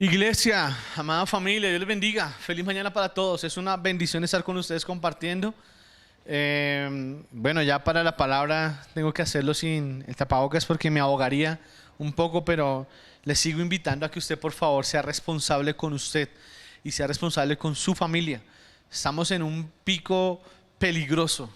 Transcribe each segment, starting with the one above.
Iglesia, amada familia, Dios les bendiga. Feliz mañana para todos. Es una bendición estar con ustedes compartiendo. Bueno, ya para la palabra tengo que hacerlo sin el tapabocas porque me ahogaría un poco, pero les sigo invitando a que usted por favor sea responsable con usted y sea responsable con su familia. Estamos en un pico peligroso,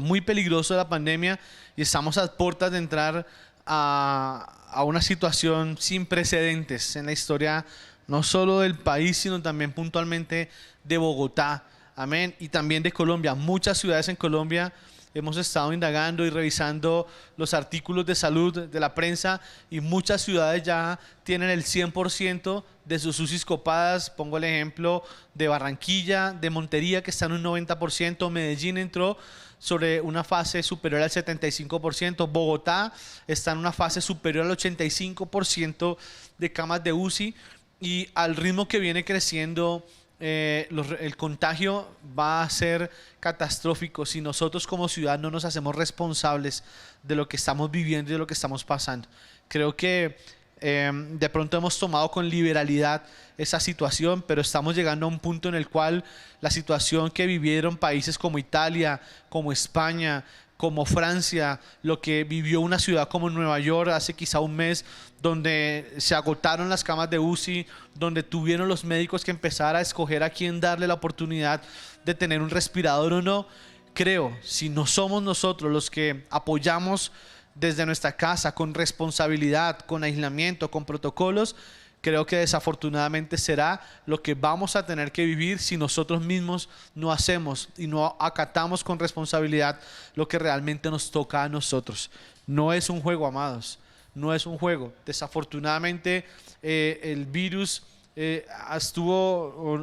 muy peligroso de la pandemia y estamos a puertas de entrar a una situación sin precedentes en la historia, no solo del país, sino también puntualmente de Bogotá, amén, y también de Colombia. Muchas ciudades en Colombia hemos estado indagando y revisando los artículos de salud de la prensa y muchas ciudades ya tienen el 100% de sus UCIs copadas. Pongo el ejemplo de Barranquilla, de Montería, que está en un 90%. Medellín entró sobre una fase superior al 75%. Bogotá está en una fase superior al 85% de camas de UCI, y al ritmo que viene creciendo el contagio va a ser catastrófico si nosotros como ciudad no nos hacemos responsables de lo que estamos viviendo y de lo que estamos pasando. Creo que de pronto hemos tomado con liberalidad esa situación, pero estamos llegando a un punto en el cual la situación que vivieron países como Italia, como España, como Francia, lo que vivió una ciudad como Nueva York hace quizá un mes, donde se agotaron las camas de UCI, donde tuvieron los médicos que empezar a escoger a quién darle la oportunidad de tener un respirador o no. Creo, si no somos nosotros los que apoyamos desde nuestra casa con responsabilidad, con aislamiento, con protocolos, creo que desafortunadamente será lo que vamos a tener que vivir si nosotros mismos no hacemos y no acatamos con responsabilidad lo que realmente nos toca a nosotros. No es un juego, amados, no es un juego. Desafortunadamente el virus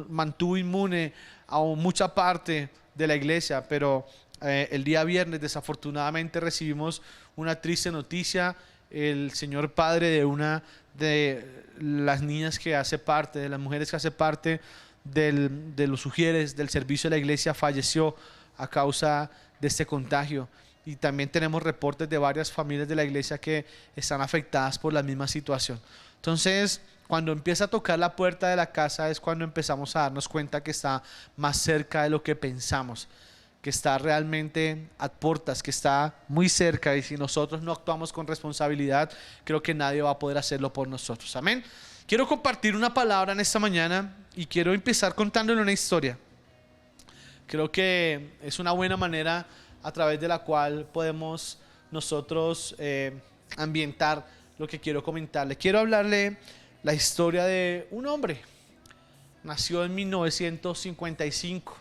mantuvo inmune a mucha parte de la iglesia, pero el día viernes desafortunadamente recibimos una triste noticia. El señor padre de una de las niñas que hace parte, de las mujeres que hace parte de los sugieres del servicio de la iglesia, falleció a causa de este contagio. Y también tenemos reportes de varias familias de la iglesia que están afectadas por la misma situación. Entonces, cuando empieza a tocar la puerta de la casa es cuando empezamos a darnos cuenta que está más cerca de lo que pensamos, que está realmente a puertas, que está muy cerca, y si nosotros no actuamos con responsabilidad, creo que nadie va a poder hacerlo por nosotros. Amén. Quiero compartir una palabra en esta mañana y quiero empezar contándole una historia. Creo que es una buena manera a través de la cual podemos nosotros ambientar lo que quiero comentarle. Quiero hablarle la historia de un hombre. Nació en 1955.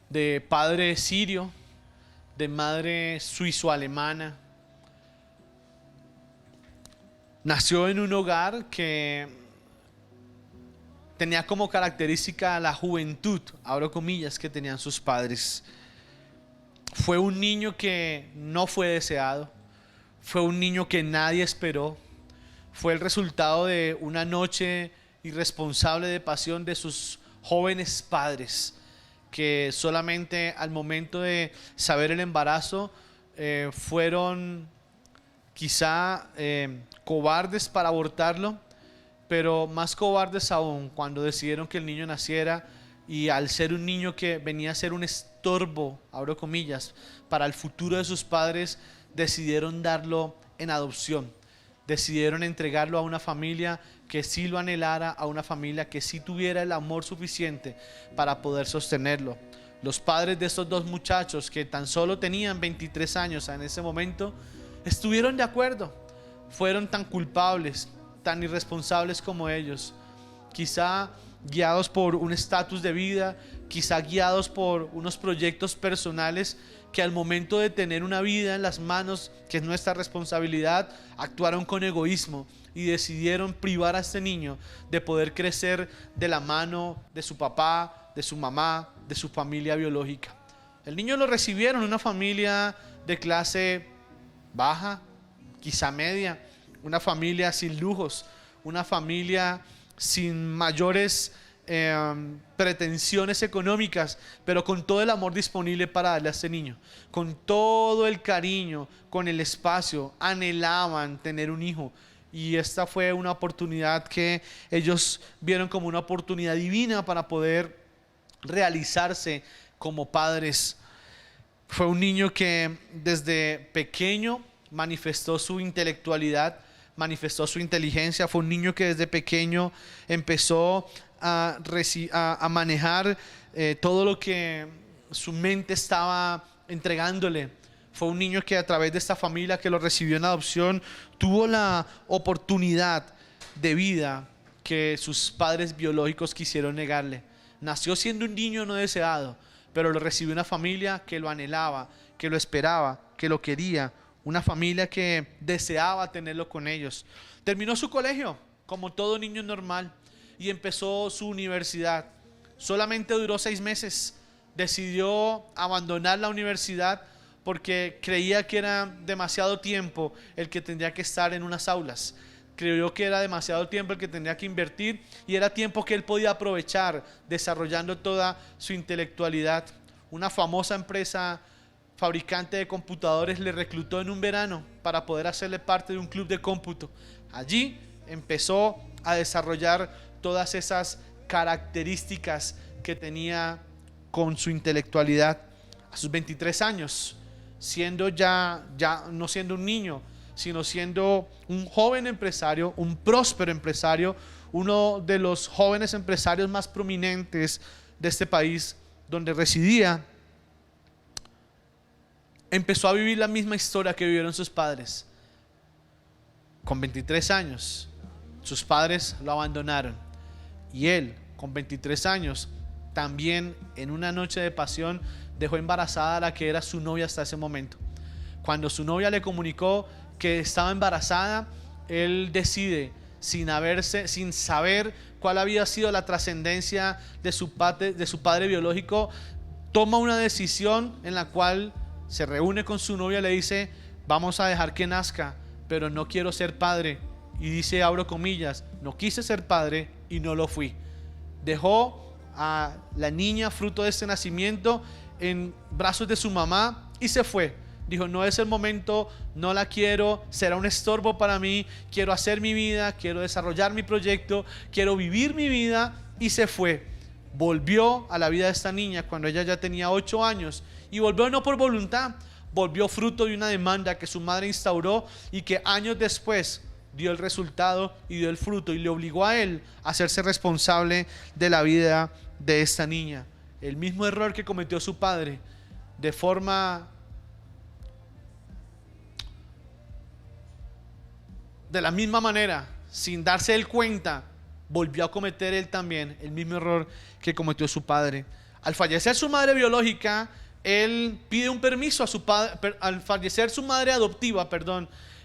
De padre sirio, de madre suizo-alemana. Nació en un hogar que tenía como característica la juventud, abro comillas, que tenían sus padres. Fue un niño que no fue deseado, fue un niño que nadie esperó, fue el resultado de una noche irresponsable de pasión de sus jóvenes padres, que solamente al momento de saber el embarazo fueron quizá cobardes para abortarlo, pero más cobardes aún cuando decidieron que el niño naciera, y al ser un niño que venía a ser un estorbo, abro comillas, para el futuro de sus padres, decidieron darlo en adopción, decidieron entregarlo a una familia que sí lo anhelara, a una familia que sí tuviera el amor suficiente para poder sostenerlo. Los padres de estos dos muchachos, que tan solo tenían 23 años en ese momento, estuvieron de acuerdo. Fueron tan culpables, tan irresponsables como ellos, quizá guiados por un estatus de vida, quizá guiados por unos proyectos personales, que al momento de tener una vida en las manos, que es nuestra responsabilidad, actuaron con egoísmo y decidieron privar a este niño de poder crecer de la mano de su papá, de su mamá, de su familia biológica. El niño lo recibieron en una familia de clase baja, quizá media, una familia sin lujos, una familia sin mayores pretensiones económicas, pero con todo el amor disponible para darle a este niño, con todo el cariño, con el espacio. Anhelaban tener un hijo, y esta fue una oportunidad que ellos vieron como una oportunidad divina para poder realizarse como padres. Fue un niño que desde pequeño manifestó su intelectualidad, manifestó su inteligencia. Fue un niño que desde pequeño empezó a manejar todo lo que su mente estaba entregándole. Fue un niño que a través de esta familia que lo recibió en adopción tuvo la oportunidad de vida que sus padres biológicos quisieron negarle. Nació siendo un niño no deseado, pero lo recibió una familia que lo anhelaba, que lo esperaba, que lo quería, una familia que deseaba tenerlo con ellos. Terminó su colegio como todo niño normal y empezó su universidad. Solamente duró 6 meses. Decidió abandonar la universidad porque creía que era demasiado tiempo el que tendría que estar en unas aulas. Creyó que era demasiado tiempo el que tendría que invertir y era tiempo que él podía aprovechar desarrollando toda su intelectualidad. Una famosa empresa fabricante de computadores le reclutó en un verano para poder hacerle parte de un club de cómputo. Allí empezó a desarrollar todas esas características que tenía con su intelectualidad. A sus 23 años, siendo ya no siendo un niño, sino siendo un joven empresario, un próspero empresario, uno de los jóvenes empresarios más prominentes de este país donde residía, empezó a vivir la misma historia que vivieron sus padres. Con 23 años, sus padres lo abandonaron y él, con 23 años, también en una noche de pasión, dejó embarazada a la que era su novia hasta ese momento. Cuando su novia le comunicó que estaba embarazada, él decide, sin saber cuál había sido la trascendencia de su padre biológico, toma una decisión en la cual se reúne con su novia y le dice: vamos a dejar que nazca, pero no quiero ser padre. Y dice, abro comillas, no quise ser padre y no lo fui. Dejó a la niña fruto de este nacimiento en brazos de su mamá y se fue. Dijo, no es el momento, no la quiero, será un estorbo para mí, quiero hacer mi vida, quiero desarrollar mi proyecto, quiero vivir mi vida, y se fue. Volvió a la vida de esta niña cuando ella ya tenía 8 años y volvió no por voluntad, volvió fruto de una demanda que su madre instauró y que años después dio el resultado y dio el fruto y le obligó a él a hacerse responsable de la vida de esta niña. El mismo error que cometió su padre, de la misma manera, sin darse él cuenta, volvió a cometer él también el mismo error que cometió su padre. Al fallecer su madre biológica, él pide un permiso a su padre. Al fallecer su madre adoptiva,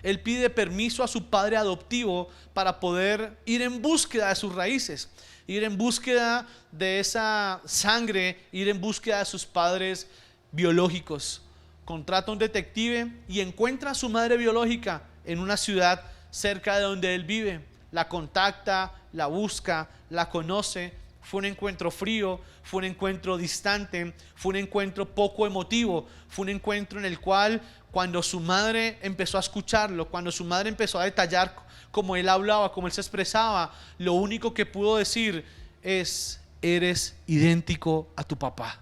él pide permiso a su padre adoptivo para poder ir en búsqueda de sus raíces, ir en búsqueda de esa sangre, ir en búsqueda de sus padres biológicos. Contrata a un detective y encuentra a su madre biológica en una ciudad cerca de donde él vive. La contacta, la busca, la conoce. Fue un encuentro frío, fue un encuentro distante, fue un encuentro poco emotivo, fue un encuentro en el cual, cuando su madre empezó a escucharlo, cuando su madre empezó a detallar cómo él hablaba, cómo él se expresaba, lo único que pudo decir es: eres idéntico a tu papá,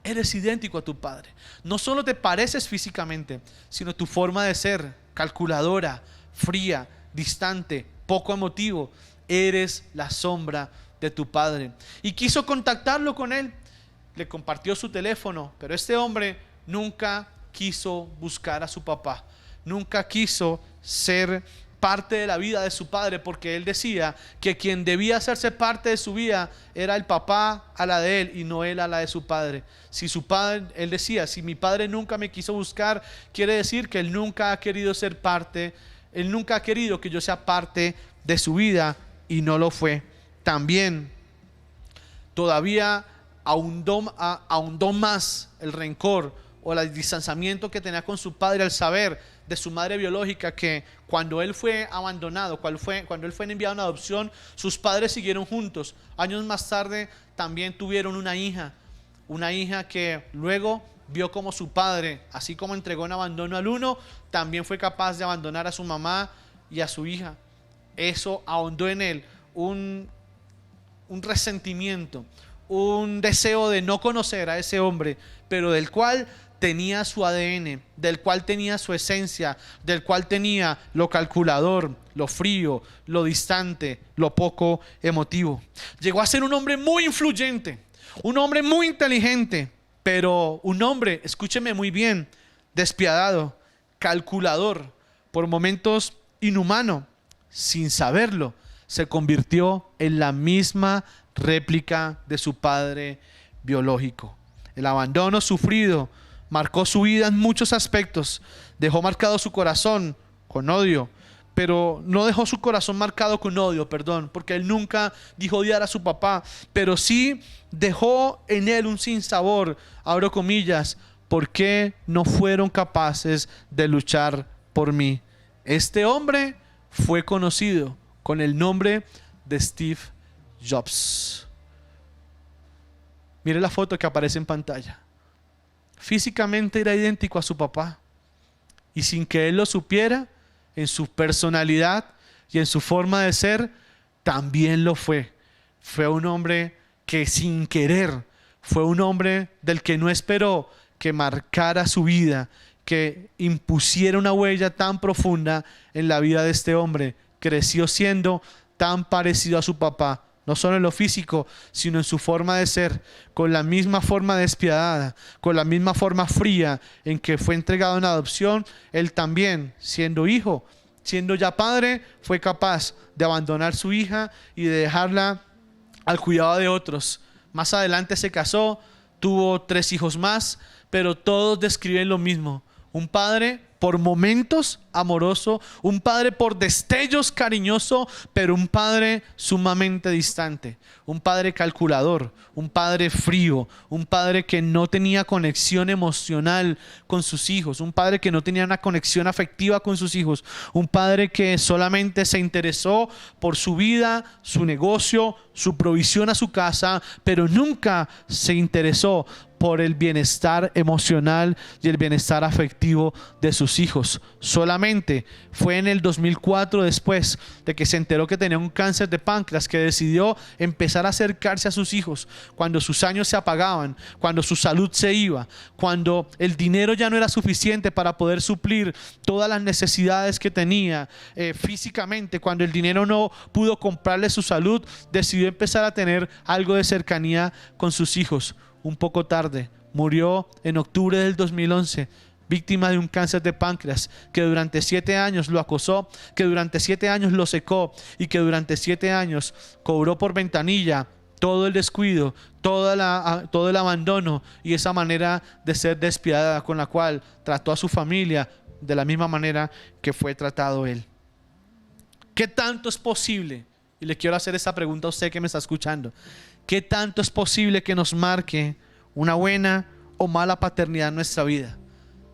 eres idéntico a tu padre. No solo te pareces físicamente, sino tu forma de ser, calculadora, fría, distante, poco emotivo, eres la sombra de tu padre. Y quiso contactarlo con él, le compartió su teléfono, pero este hombre nunca quiso buscar a su papá, nunca quiso ser parte de la vida de su padre, porque él decía que quien debía hacerse parte de su vida era el papá a la de él y no él a la de su padre. Si su padre, él decía, si mi padre nunca me quiso buscar, quiere decir que él nunca ha querido ser parte, él nunca ha querido que yo sea parte de su vida, y no lo fue. También todavía ahondó más el rencor o el distanciamiento que tenía con su padre al saber de su madre biológica que cuando él fue abandonado, cuando él fue enviado en adopción, sus padres siguieron juntos. Años más tarde también tuvieron una hija que luego vio como su padre, así como entregó en abandono al uno, también fue capaz de abandonar a su mamá y a su hija. eso ahondó en él un resentimiento, un deseo de no conocer a ese hombre, pero del cual tenía su ADN, del cual tenía su esencia, del cual tenía lo calculador, lo frío, lo distante, lo poco emotivo. Llegó a ser un hombre muy influyente, un hombre muy inteligente, pero un hombre, escúcheme muy bien, despiadado, calculador, por momentos inhumano. Sin saberlo, se convirtió en la misma réplica de su padre biológico. El abandono sufrido marcó su vida en muchos aspectos. Dejó marcado su corazón con odio, pero no dejó su corazón marcado con odio, porque él nunca dijo odiar a su papá, pero sí dejó en él un sinsabor, abro comillas: ¿por qué no fueron capaces de luchar por mí? Este hombre fue conocido con el nombre de Steve Jobs. Mire la foto que aparece en pantalla. Físicamente era idéntico a su papá, y sin que él lo supiera, en su personalidad y en su forma de ser, también lo fue. Fue un hombre que sin querer, fue un hombre del que no esperó que marcara su vida, que impusiera una huella tan profunda en la vida de este hombre. Creció siendo tan parecido a su papá, no solo en lo físico, sino en su forma de ser, con la misma forma despiadada, con la misma forma fría en que fue entregado en adopción. Él también, siendo hijo, siendo ya padre, fue capaz de abandonar su hija y de dejarla al cuidado de otros. Más adelante se casó, tuvo 3 hijos más, pero todos describen lo mismo: un padre por momentos amoroso, un padre por destellos cariñoso, pero un padre sumamente distante, un padre calculador, un padre frío, un padre que no tenía conexión emocional con sus hijos, un padre que no tenía una conexión afectiva con sus hijos, un padre que solamente se interesó por su vida, su negocio, su provisión a su casa, pero nunca se interesó por el bienestar emocional y el bienestar afectivo de sus hijos. Solamente fue en el 2004, después de que se enteró que tenía un cáncer de páncreas, que decidió empezar a acercarse a sus hijos cuando sus años se apagaban, cuando su salud se iba, cuando el dinero ya no era suficiente para poder suplir todas las necesidades que tenía físicamente, cuando el dinero no pudo comprarle su salud. Decidió empezar a tener algo de cercanía con sus hijos. Un poco tarde murió en octubre del 2011, víctima de un cáncer de páncreas que durante 7 años lo acosó, que durante 7 años lo secó y que durante 7 años cobró por ventanilla todo el descuido, todo el abandono y esa manera de ser despiadada con la cual trató a su familia, de la misma manera que fue tratado él. ¿Qué tanto es posible? Y le quiero hacer esta pregunta a usted que me está escuchando. ¿Qué tanto es posible que nos marque una buena o mala paternidad en nuestra vida?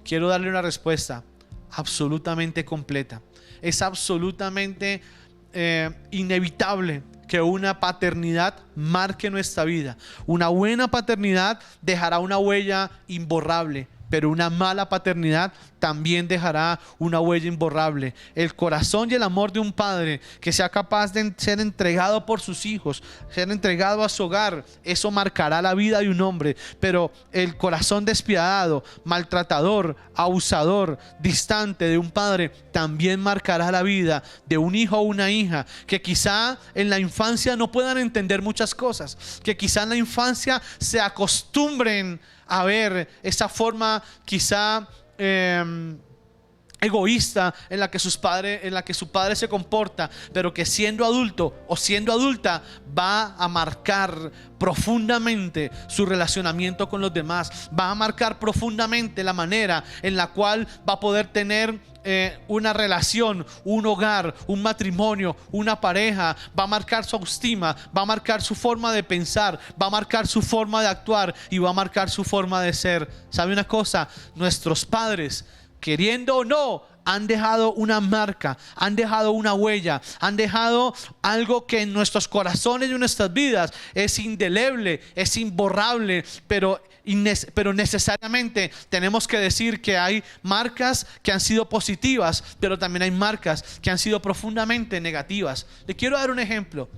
Quiero darle una respuesta absolutamente completa. Es absolutamente inevitable que una paternidad marque nuestra vida. Una buena paternidad dejará una huella imborrable, pero una mala paternidad también dejará una huella imborrable. El corazón y el amor de un padre que sea capaz de ser entregado por sus hijos, ser entregado a su hogar, eso marcará la vida de un hombre. Pero el corazón despiadado, maltratador, abusador, distante de un padre también marcará la vida de un hijo o una hija que quizá en la infancia no puedan entender muchas cosas, que quizá en la infancia se acostumbren a ver esa forma quizá egoísta en la que su padre se comporta, pero que siendo adulto o siendo adulta va a marcar profundamente su relacionamiento con los demás, va a marcar profundamente la manera en la cual va a poder tener una relación, un hogar, un matrimonio, una pareja. Va a marcar su autoestima, va a marcar su forma de pensar, va a marcar su forma de actuar y va a marcar su forma de ser. ¿Sabe una cosa? Nuestros padres, queriendo o no, han dejado una marca, han dejado una huella, han dejado algo que en nuestros corazones y en nuestras vidas es indeleble, es imborrable, pero pero necesariamente tenemos que decir que hay marcas que han sido positivas, pero también hay marcas que han sido profundamente negativas. Le quiero dar un ejemplo.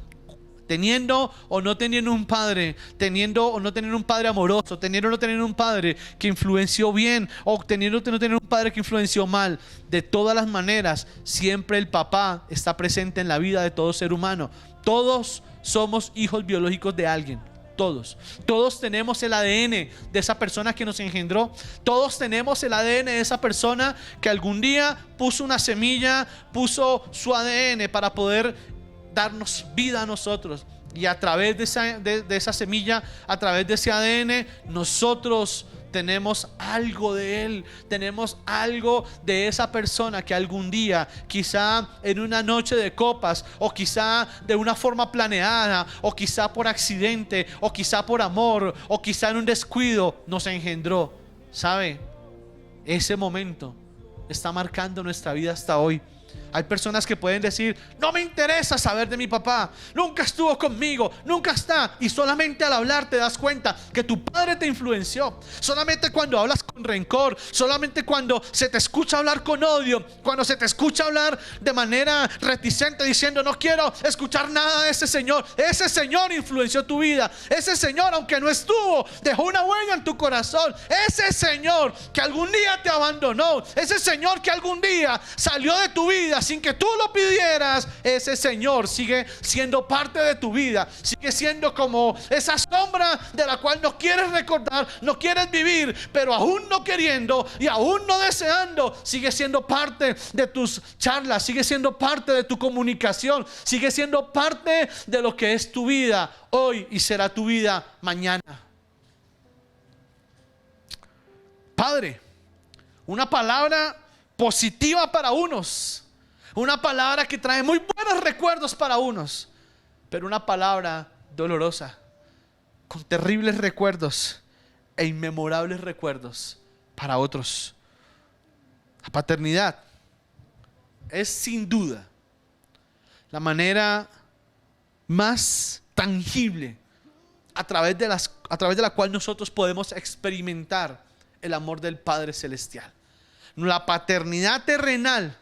Teniendo o no teniendo un padre, teniendo o no teniendo un padre amoroso, teniendo o no teniendo un padre que influenció bien, o teniendo o no teniendo un padre que influenció mal, de todas las maneras, siempre el papá está presente en la vida de todo ser humano. Todos somos hijos biológicos de alguien. Todos tenemos el ADN de esa persona que nos engendró. Todos tenemos el ADN de esa persona que algún día puso una semilla, puso su ADN para poder darnos vida a nosotros. Y a través de esa semilla, a través de ese ADN, nosotros tenemos algo de él, tenemos algo de esa persona que algún día, quizá en una noche de copas, o quizá de una forma planeada, o quizá por accidente, o quizá por amor, o quizá en un descuido, nos engendró. ¿Sabe? Ese momento está marcando nuestra vida hasta hoy. Hay personas que pueden decir: no me interesa saber de mi papá, nunca estuvo conmigo, nunca está. Y solamente al hablar te das cuenta que tu padre te influenció. Solamente cuando hablas con rencor, solamente cuando se te escucha hablar con odio, cuando se te escucha hablar de manera reticente, diciendo: no quiero escuchar nada de ese señor. Ese señor influenció tu vida. Ese señor, aunque no estuvo, dejó una huella en tu corazón. Ese señor que algún día te abandonó, ese señor que algún día salió de tu vida sin que tú lo pidieras, ese Señor sigue siendo parte de tu vida. Sigue siendo como esa sombra de la cual no quieres recordar, no quieres vivir, pero aún no queriendo y aún no deseando, sigue siendo parte de tus charlas, sigue siendo parte de tu comunicación, sigue siendo parte de lo que es tu vida hoy y será tu vida mañana. Padre, una palabra positiva para unos, una palabra que trae muy buenos recuerdos para unos, pero una palabra dolorosa, con terribles recuerdos e inmemorables recuerdos para otros. La paternidad es sin duda la manera más tangible a través de la cual nosotros podemos experimentar el amor del Padre Celestial. La paternidad terrenal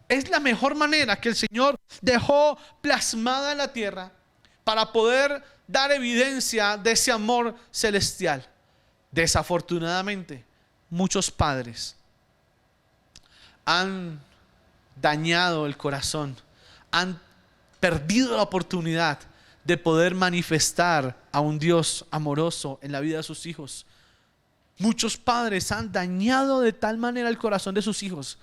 es la mejor manera que el Señor dejó plasmada en la tierra para poder dar evidencia de ese amor celestial. Desafortunadamente, muchos padres han dañado el corazón, han perdido la oportunidad de poder manifestar a un Dios amoroso en la vida de sus hijos. Muchos padres han dañado de tal manera el corazón de sus hijos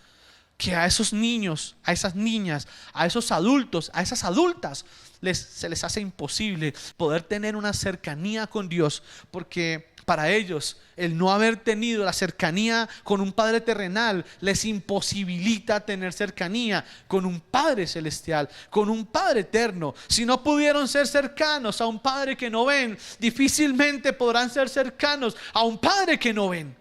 que a esos niños, a esas niñas, a esos adultos, a esas adultas se les hace imposible poder tener una cercanía con Dios, porque para ellos el no haber tenido la cercanía con un Padre terrenal les imposibilita tener cercanía con un Padre celestial, con un Padre eterno. Si no pudieron ser cercanos a un Padre que no ven, difícilmente podrán ser cercanos a un Padre que no ven.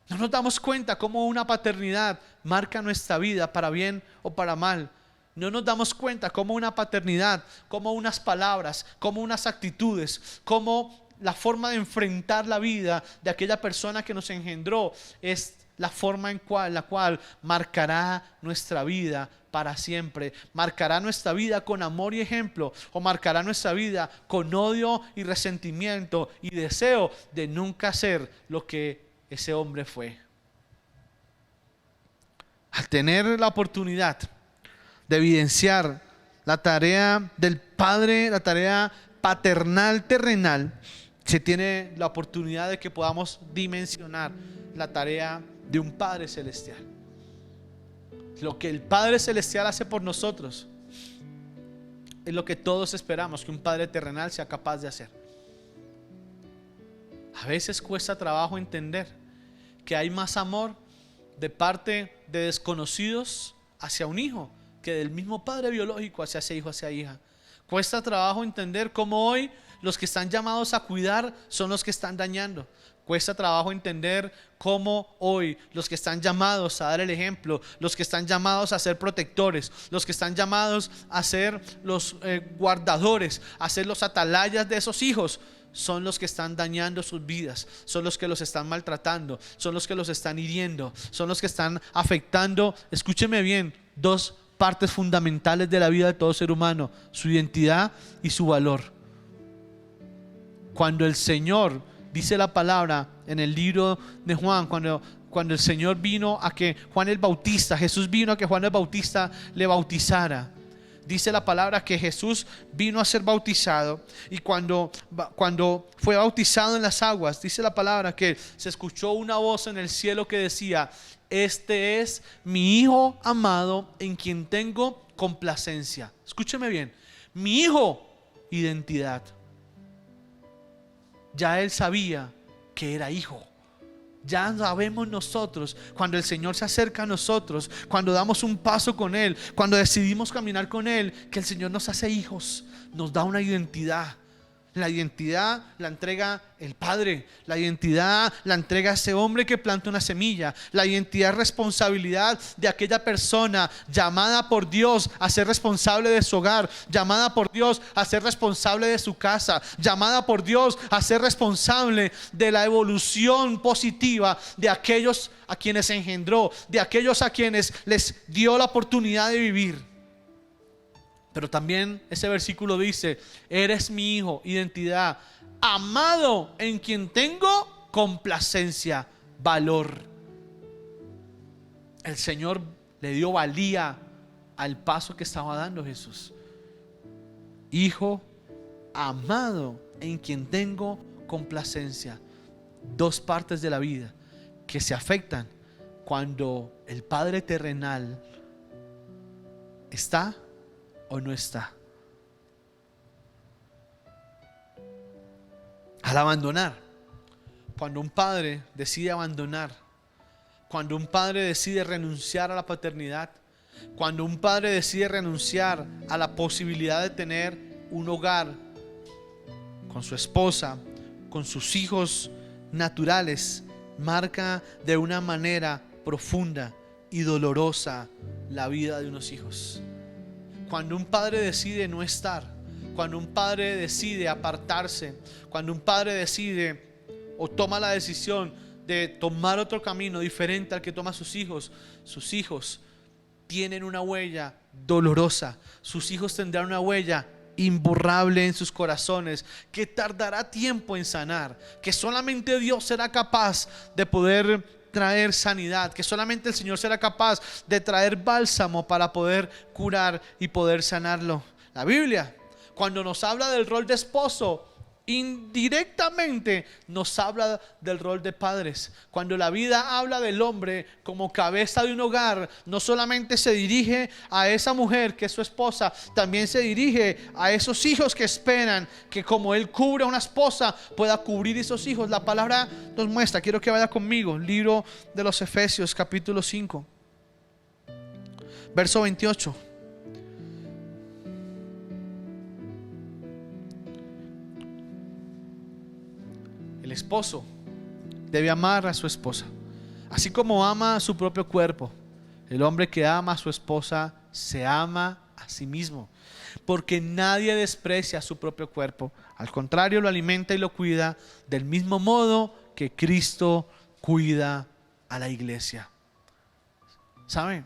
No nos damos cuenta cómo una paternidad marca nuestra vida para bien o para mal. No nos damos cuenta cómo una paternidad, cómo unas palabras, cómo unas actitudes, cómo la forma de enfrentar la vida de aquella persona que nos engendró es la forma en la cual marcará nuestra vida para siempre. Marcará nuestra vida con amor y ejemplo, o marcará nuestra vida con odio y resentimiento y deseo de nunca ser lo que ese hombre fue. Al tener la oportunidad de evidenciar la tarea del Padre, la tarea paternal terrenal, se tiene la oportunidad de que podamos dimensionar la tarea de un Padre celestial. Lo que el Padre celestial hace por nosotros es lo que todos esperamos que un Padre terrenal sea capaz de hacer. A veces cuesta trabajo entender que hay más amor de parte de desconocidos hacia un hijo que del mismo padre biológico hacia ese hijo, hacia hija. Cuesta trabajo entender cómo hoy los que están llamados a cuidar son los que están dañando. Cuesta trabajo entender cómo hoy los que están llamados a dar el ejemplo, los que están llamados a ser protectores, los que están llamados a ser los guardadores, a ser los atalayas de esos hijos, son los que están dañando sus vidas, son los que los están maltratando, son los que los están hiriendo, son los que están afectando, escúcheme bien, dos partes fundamentales de la vida de todo ser humano: su identidad y su valor. Cuando el Señor, dice la palabra en el libro de Juan, cuando el Señor vino a que Juan el Bautista, Jesús vino a que Juan el Bautista le bautizara. Dice la palabra que Jesús vino a ser bautizado, y cuando fue bautizado en las aguas, dice la palabra que se escuchó una voz en el cielo que decía: este es mi Hijo amado en quien tengo complacencia. Escúcheme bien, mi Hijo, identidad. Ya Él sabía que era hijo. Ya sabemos nosotros, cuando el Señor se acerca a nosotros, cuando damos un paso con Él, cuando decidimos caminar con Él, que el Señor nos hace hijos, nos da una identidad. La identidad la entrega el Padre. La identidad la entrega ese hombre que planta una semilla. La identidad es responsabilidad de aquella persona llamada por Dios a ser responsable de su hogar, llamada por Dios a ser responsable de su casa, llamada por Dios a ser responsable de la evolución positiva de aquellos a quienes engendró, de aquellos a quienes les dio la oportunidad de vivir. Pero también ese versículo dice: eres mi hijo, identidad, amado en quien tengo complacencia, valor. El Señor le dio valía al paso que estaba dando Jesús. Hijo amado en quien tengo complacencia. Dos partes de la vida que se afectan cuando el Padre terrenal está o no está. Al abandonar, cuando un padre decide abandonar, cuando un padre decide renunciar a la paternidad, cuando un padre decide renunciar a la posibilidad de tener un hogar con su esposa, con sus hijos naturales, marca de una manera profunda y dolorosa la vida de unos hijos. Cuando un padre decide no estar, cuando un padre decide apartarse, cuando un padre decide o toma la decisión de tomar otro camino diferente al que toman sus hijos tienen una huella dolorosa. Sus hijos tendrán una huella imborrable en sus corazones, que tardará tiempo en sanar, que solamente Dios será capaz de poder traer sanidad, que solamente el Señor será capaz de traer bálsamo para poder curar y poder sanarlo. La Biblia, cuando nos habla del rol de esposo, indirectamente nos habla del rol de padres. Cuando la vida habla del hombre como cabeza de un hogar, no solamente se dirige a esa mujer que es su esposa, también se dirige a esos hijos que esperan que como él cubre a una esposa, pueda cubrir esos hijos. La palabra nos muestra, quiero que vaya conmigo, libro de los Efesios capítulo 5 verso 28. El esposo debe amar a su esposa, así como ama a su propio cuerpo. El hombre que ama a su esposa se ama a sí mismo, porque nadie desprecia su propio cuerpo. Al contrario, lo alimenta y lo cuida del mismo modo que Cristo cuida a la iglesia. ¿Sabe?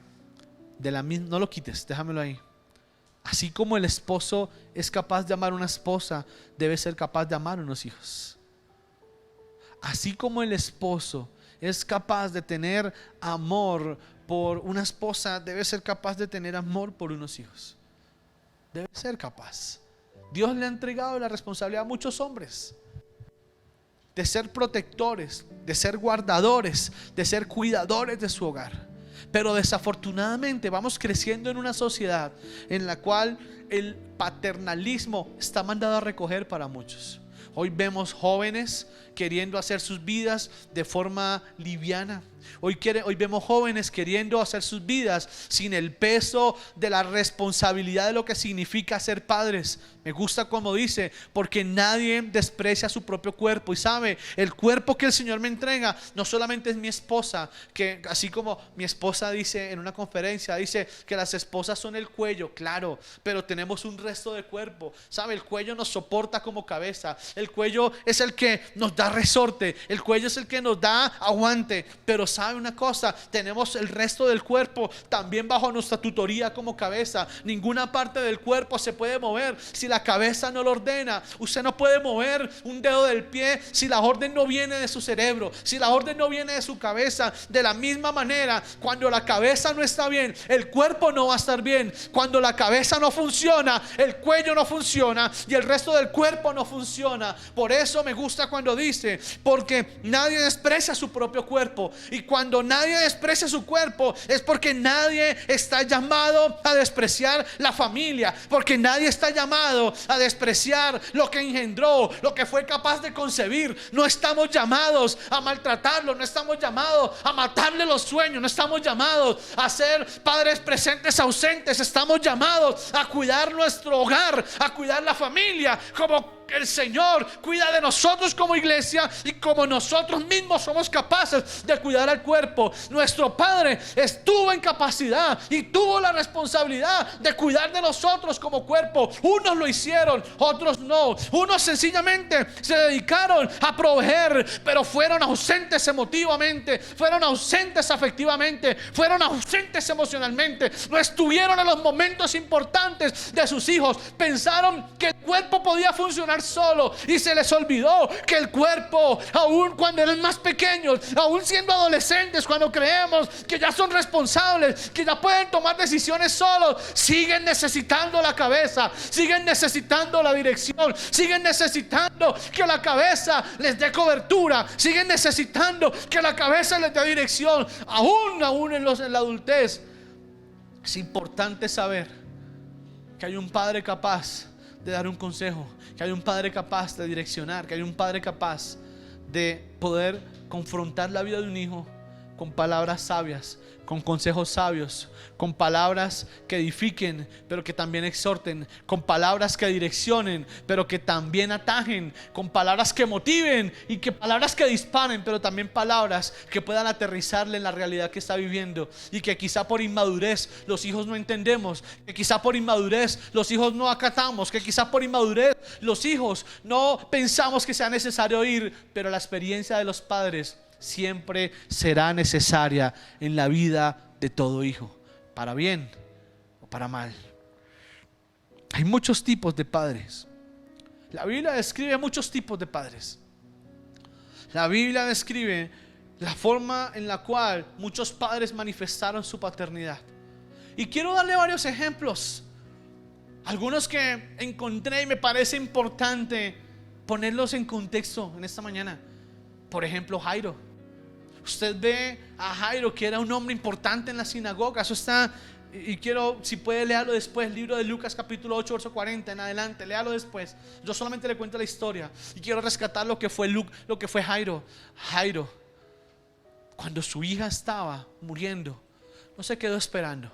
No lo quites, déjamelo ahí. Así como el esposo es capaz de amar a una esposa, debe ser capaz de amar a unos hijos. Así como el esposo es capaz de tener amor por una esposa, debe ser capaz de tener amor por unos hijos. Debe ser capaz. Dios le ha entregado la responsabilidad a muchos hombres de ser protectores, de ser guardadores, de ser cuidadores de su hogar. Pero desafortunadamente vamos creciendo en una sociedad en la cual el paternalismo está mandado a recoger para muchos. Hoy vemos jóvenes queriendo hacer sus vidas de forma liviana. Hoy vemos jóvenes queriendo hacer sus vidas sin el peso de la responsabilidad de lo que significa ser padres. Me gusta como dice, porque nadie desprecia su propio cuerpo. Y sabe, el cuerpo que el Señor me entrega no solamente es mi esposa, que así como mi esposa dice en una conferencia, dice que las esposas son el cuello, claro, pero tenemos un resto de cuerpo. Sabe, el cuello nos soporta como cabeza, el cuello es el que nos da resorte, el cuello es el que nos da aguante. Pero sabe una cosa, tenemos el resto del cuerpo también bajo nuestra tutoría como cabeza. Ninguna parte del cuerpo se puede mover si la cabeza no lo ordena. Usted no puede mover un dedo del pie si la orden no viene de su cerebro, si la orden no viene de su cabeza. De la misma manera, cuando la cabeza no está bien, el cuerpo no va a estar bien. Cuando la cabeza no funciona, el cuello no funciona y el resto del cuerpo no funciona. Por eso me gusta cuando dice, porque nadie desprecia su propio cuerpo. Y cuando nadie desprecia su cuerpo, es porque nadie está llamado a despreciar la familia, porque nadie está llamado a despreciar lo que engendró, lo que fue capaz de concebir. No estamos llamados a maltratarlo, no estamos llamados a matarle los sueños, no estamos llamados a ser padres presentes ausentes. Estamos llamados a cuidar nuestro hogar, a cuidar la familia, como el Señor cuida de nosotros como iglesia y como nosotros mismos somos capaces de cuidar al cuerpo. Nuestro Padre estuvo en capacidad y tuvo la responsabilidad de cuidar de nosotros como cuerpo. Unos lo hicieron, otros no. Unos sencillamente se dedicaron a proveer, pero fueron ausentes emotivamente, fueron ausentes afectivamente, fueron ausentes emocionalmente. No estuvieron en los momentos importantes de sus hijos. Pensaron que el cuerpo podía funcionar solo y se les olvidó que el cuerpo, aún cuando eran más pequeños, aún siendo adolescentes, cuando creemos que ya son responsables, que ya pueden tomar decisiones solos, siguen necesitando la cabeza, siguen necesitando la dirección, siguen necesitando que la cabeza les dé cobertura, siguen necesitando que la cabeza les dé dirección. Aún en la adultez es importante saber que hay un padre capaz de dar un consejo, que hay un padre capaz de direccionar, que hay un padre capaz de poder confrontar la vida de un hijo con palabras sabias, con consejos sabios, con palabras que edifiquen, pero que también exhorten, con palabras que direccionen, pero que también atajen, con palabras que motiven y que palabras que disparen, pero también palabras que puedan aterrizarle en la realidad que está viviendo, y que quizá por inmadurez los hijos no entendemos, que quizá por inmadurez los hijos no acatamos, que quizá por inmadurez los hijos no pensamos que sea necesario oír, pero la experiencia de los padres siempre será necesaria en la vida de todo hijo, para bien o para mal. Hay muchos tipos de padres. La Biblia describe muchos tipos de padres. La Biblia describe la forma en la cual muchos padres manifestaron su paternidad. Y quiero darle varios ejemplos, algunos que encontré y me parece importante ponerlos en contexto en esta mañana. Por ejemplo, Jairo. Usted ve a Jairo, que era un hombre importante en la sinagoga. Eso está, y quiero, si puede, leerlo después, libro de Lucas capítulo 8 verso 40 en adelante, léalo después. Yo solamente le cuento la historia y quiero rescatar lo que fue Jairo. Jairo, cuando su hija estaba muriendo, no se quedó esperando,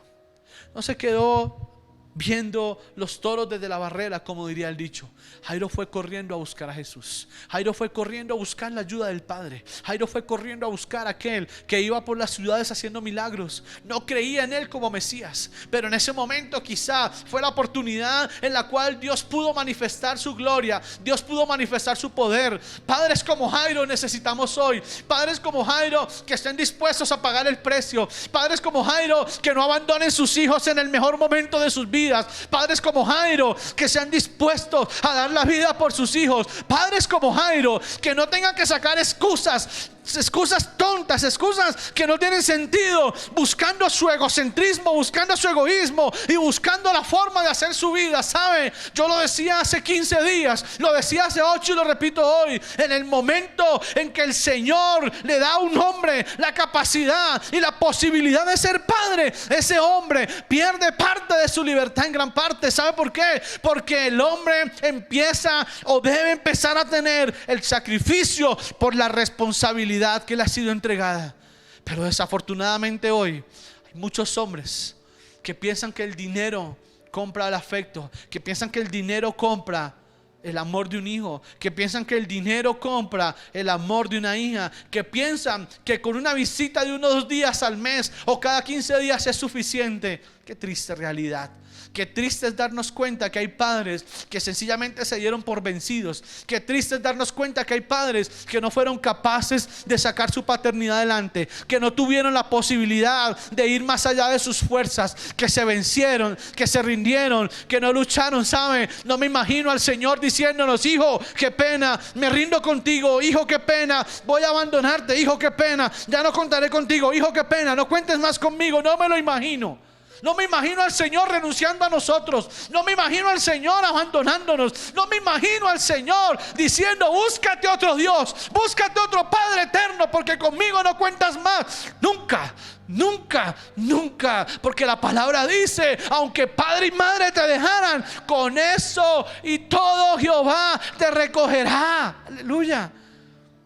no se quedó viendo los toros desde la barrera, como diría el dicho. Jairo fue corriendo a buscar a Jesús. Jairo fue corriendo a buscar la ayuda del Padre. Jairo fue corriendo a buscar a aquel que iba por las ciudades haciendo milagros. No creía en él como Mesías, pero en ese momento quizá fue la oportunidad en la cual Dios pudo manifestar su gloria, Dios pudo manifestar su poder. Padres como Jairo necesitamos hoy. Padres como Jairo que estén dispuestos a pagar el precio. Padres como Jairo que no abandonen sus hijos en el mejor momento de sus vidas. Padres como Jairo que sean dispuestos a dar la vida por sus hijos. Padres como Jairo que no tengan que sacar excusas excusas tontas, excusas que no tienen sentido, buscando su egocentrismo, buscando su egoísmo y buscando la forma de hacer su vida. ¿Sabe? Yo lo decía hace 15 días, lo decía hace 8 y lo repito hoy. En el momento en que el Señor le da a un hombre la capacidad y la posibilidad de ser padre, ese hombre pierde parte de su libertad en gran parte. ¿Sabe por qué? Porque el hombre empieza o debe empezar a tener el sacrificio por la responsabilidad que le ha sido entregada. Pero desafortunadamente hoy hay muchos hombres que piensan que el dinero compra el afecto, que piensan que el dinero compra el amor de un hijo, que piensan que el dinero compra el amor de una hija, que piensan que con una visita de unos días al mes o cada 15 días es suficiente. Qué triste realidad. Qué triste es darnos cuenta que hay padres que sencillamente se dieron por vencidos. Qué triste es darnos cuenta que hay padres que no fueron capaces de sacar su paternidad adelante, que no tuvieron la posibilidad de ir más allá de sus fuerzas, que se vencieron, que se rindieron, que no lucharon. ¿Sabe? No me imagino al Señor diciéndonos: hijo, qué pena, me rindo contigo. Hijo, qué pena, voy a abandonarte. Hijo, qué pena, ya no contaré contigo. Hijo, qué pena, no cuentes más conmigo. No me lo imagino. No me imagino al Señor renunciando a nosotros. No me imagino al Señor abandonándonos. No me imagino al Señor diciendo: búscate otro Dios, búscate otro Padre eterno, porque conmigo no cuentas más. Nunca, nunca, nunca. Porque la palabra dice: aunque padre y madre te dejaran, con eso y todo Jehová te recogerá. Aleluya.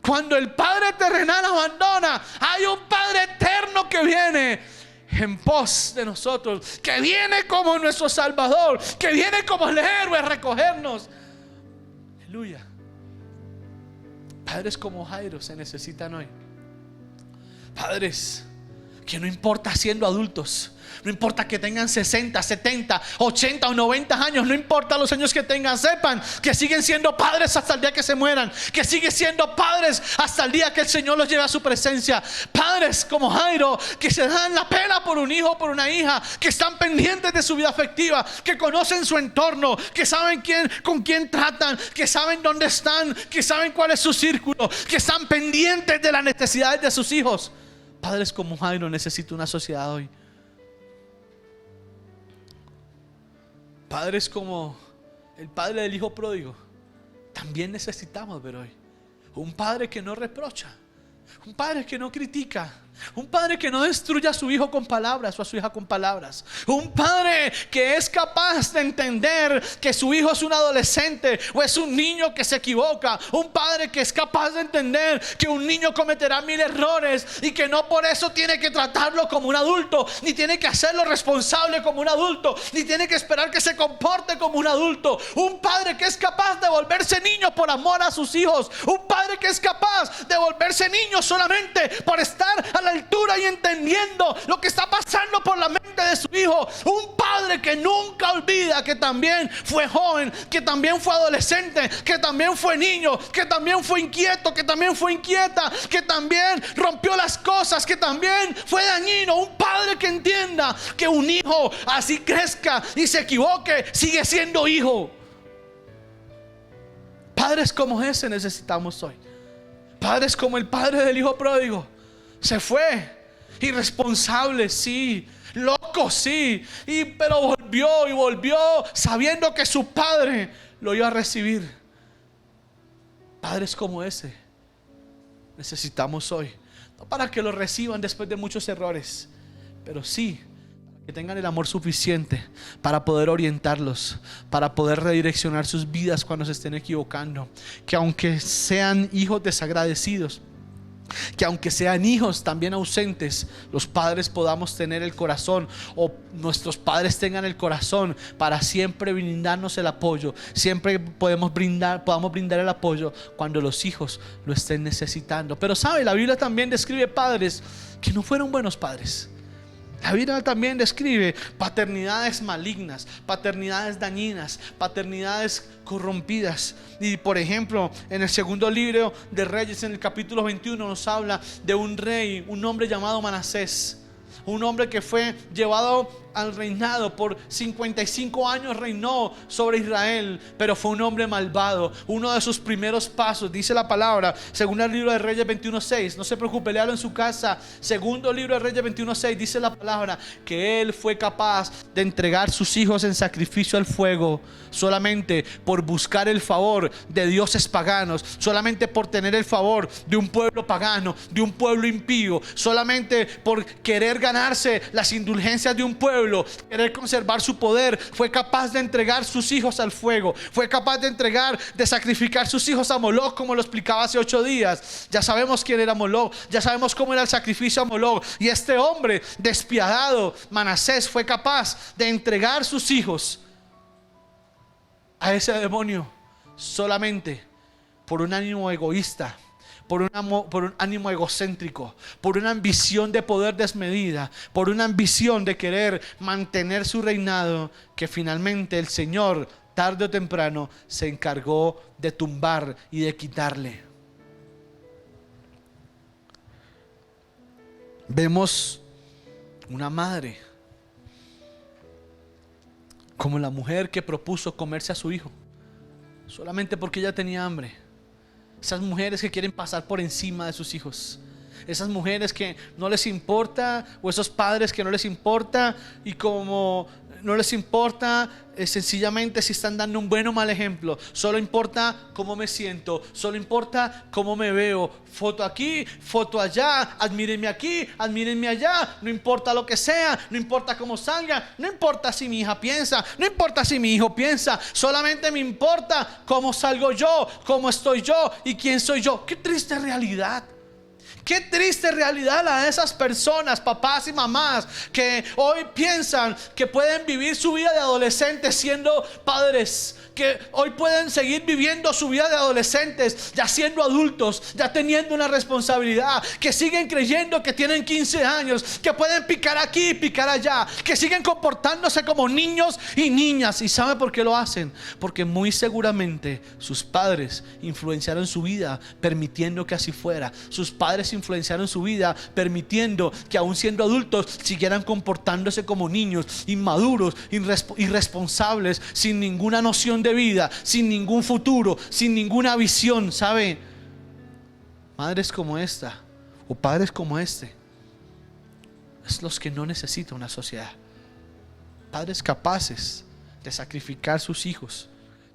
Cuando el Padre terrenal abandona, hay un Padre eterno que viene en pos de nosotros, que viene como nuestro Salvador, que viene como el héroe a recogernos. Aleluya. Padres como Jairo se necesitan hoy. Padres que no importa siendo adultos, no importa que tengan 60, 70, 80 o 90 años, no importa los años que tengan, sepan que siguen siendo padres hasta el día que se mueran, que siguen siendo padres hasta el día que el Señor los lleve a su presencia. Padres como Jairo, que se dan la pena por un hijo o por una hija, que están pendientes de su vida afectiva, que conocen su entorno, que saben con quién tratan, que saben dónde están, que saben cuál es su círculo, que están pendientes de las necesidades de sus hijos. Padres como Jairo necesita una sociedad hoy. Padres como el padre del hijo pródigo también necesitamos ver hoy. Un padre que no reprocha, un padre que no critica, un padre que no destruye a su hijo con palabras o a su hija con palabras. Un padre que es capaz de entender que su hijo es un adolescente o es un niño que se equivoca. Un padre que es capaz de entender que un niño cometerá 1000 errores y que no por eso tiene que tratarlo como un adulto, ni tiene que hacerlo responsable como un adulto, ni tiene que esperar que se comporte como un adulto. Un padre que es capaz de volverse niño por amor a sus hijos. Un padre que es capaz de volverse niño solamente por estar a la altura y entendiendo lo que está pasando por la mente de su hijo. Un padre que nunca olvida que también fue joven, que también fue adolescente, que también fue niño, que también fue inquieto, que también fue inquieta, que también rompió las cosas, que también fue dañino. Un padre que entienda que un hijo, así crezca y se equivoque, sigue siendo hijo. Padres como ese necesitamos hoy. Padres como el padre del hijo pródigo. Se fue, irresponsable, sí, loco, sí, pero volvió sabiendo que su padre lo iba a recibir. Padres como ese necesitamos hoy, no para que lo reciban después de muchos errores, pero sí que tengan el amor suficiente para poder orientarlos, para poder redireccionar sus vidas cuando se estén equivocando. Que aunque sean hijos desagradecidos, que aunque sean hijos también ausentes, los padres podamos tener el corazón, o nuestros padres tengan el corazón para siempre brindarnos el apoyo. Siempre podamos brindar el apoyo cuando los hijos lo estén necesitando. Pero sabe, la Biblia también describe padres que no fueron buenos padres. La Biblia también describe paternidades malignas, paternidades dañinas, paternidades corrompidas. Y por ejemplo, en el segundo libro de Reyes, en el capítulo 21, nos habla de un rey, un hombre llamado Manasés. Un hombre que fue llevado al reinado. Por 55 años reinó sobre Israel, pero fue un hombre malvado. Uno de sus primeros pasos, dice la palabra, según el libro de Reyes 21:6, no se preocupe, léalo en su casa. Segundo libro de Reyes 21:6, dice la palabra que él fue capaz de entregar sus hijos en sacrificio al fuego, solamente por buscar el favor de dioses paganos, solamente por tener el favor de un pueblo pagano, de un pueblo impío, solamente por querer ganarse las indulgencias de un pueblo, querer conservar su poder. Fue capaz de entregar sus hijos al fuego, fue capaz de sacrificar sus hijos a Moloc, como lo explicaba hace 8 días. Ya sabemos quién era Moloc, ya sabemos cómo era el sacrificio a Moloc. Y este hombre despiadado, Manasés, fue capaz de entregar sus hijos a ese demonio solamente por un ánimo egoísta, por un ánimo egocéntrico, por una ambición de poder desmedida, por una ambición de querer mantener su reinado, que finalmente el Señor, tarde o temprano, se encargó de tumbar y de quitarle. Vemos una madre como la mujer que propuso comerse a su hijo solamente porque ella tenía hambre. Esas mujeres que quieren pasar por encima de sus hijos, esas mujeres que no les importa, o esos padres que no les importa, y como no les importa sencillamente si están dando un buen o mal ejemplo, solo importa cómo me siento, solo importa cómo me veo. Foto aquí, foto allá, admírenme aquí, admírenme allá, no importa lo que sea, no importa cómo salga, no importa si mi hija piensa, no importa si mi hijo piensa, solamente me importa cómo salgo yo, cómo estoy yo y quién soy yo. Qué triste realidad. Qué triste realidad la de esas personas, papás y mamás, que hoy piensan que pueden vivir su vida de adolescentes siendo padres, que hoy pueden seguir viviendo su vida de adolescentes ya siendo adultos, ya teniendo una responsabilidad, que siguen creyendo que tienen 15 años, que pueden picar aquí y picar allá, que siguen comportándose como niños y niñas. ¿Y sabe por qué lo hacen? Porque muy seguramente sus padres influenciaron su vida permitiendo que así fuera. Sus padres influenciaron su vida permitiendo que aún siendo adultos siguieran comportándose como niños, inmaduros, irresponsables, sin ninguna noción de vida, sin ningún futuro, sin ninguna visión. ¿Sabe? Madres como esta o padres como este es los que no necesita una sociedad. Padres capaces de sacrificar sus hijos,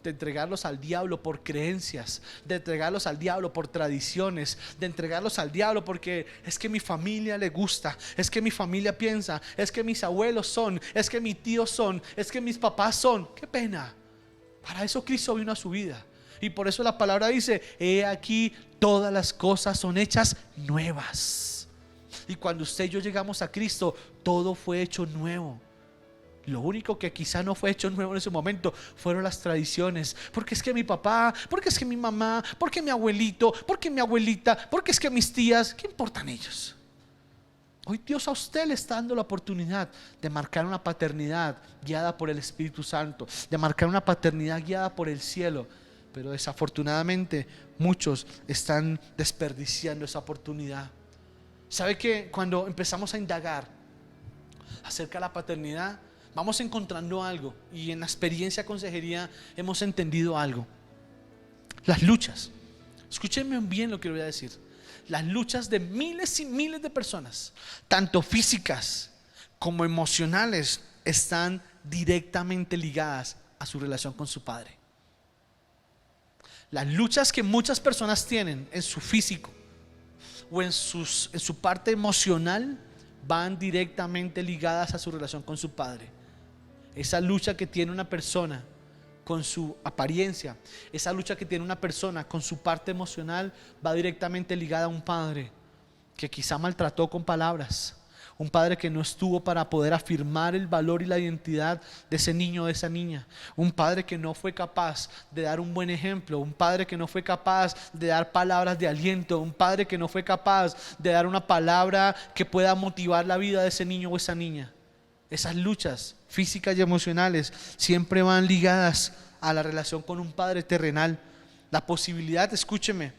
de entregarlos al diablo por creencias, de entregarlos al diablo por tradiciones, de entregarlos al diablo porque es que mi familia le gusta, es que mi familia piensa, es que mis abuelos son, es que mis tíos son, es que mis papás son. Qué pena. Para eso Cristo vino a su vida. Y por eso la palabra dice: he aquí todas las cosas son hechas nuevas. Y cuando usted y yo llegamos a Cristo, todo fue hecho nuevo. Lo único que quizá no fue hecho nuevo en ese momento fueron las tradiciones. Porque es que mi papá, porque es que mi mamá, porque mi abuelito, porque mi abuelita, porque es que mis tías. ¿Qué importan ellos? Hoy Dios a usted le está dando la oportunidad de marcar una paternidad guiada por el Espíritu Santo, de marcar una paternidad guiada por el cielo. Pero desafortunadamente muchos están desperdiciando esa oportunidad. ¿Sabe que cuando empezamos a indagar acerca de la paternidad, vamos encontrando algo? Y en la experiencia consejería hemos entendido algo. Las luchas, escúchenme bien lo que voy a decir. Las luchas de miles y miles de personas, tanto físicas como emocionales, están directamente ligadas a su relación con su padre. Las luchas que muchas personas tienen en su físico o en su parte emocional van directamente ligadas a su relación con su padre. Esa lucha que tiene una persona con su apariencia, esa lucha que tiene una persona con su parte emocional, va directamente ligada a un padre que quizá maltrató con palabras, un padre que no estuvo para poder afirmar el valor y la identidad de ese niño o de esa niña, un padre que no fue capaz de dar un buen ejemplo, un padre que no fue capaz de dar palabras de aliento, un padre que no fue capaz de dar una palabra que pueda motivar la vida de ese niño o esa niña. Esas luchas físicas y emocionales siempre van ligadas a la relación con un padre terrenal. La posibilidad, escúcheme,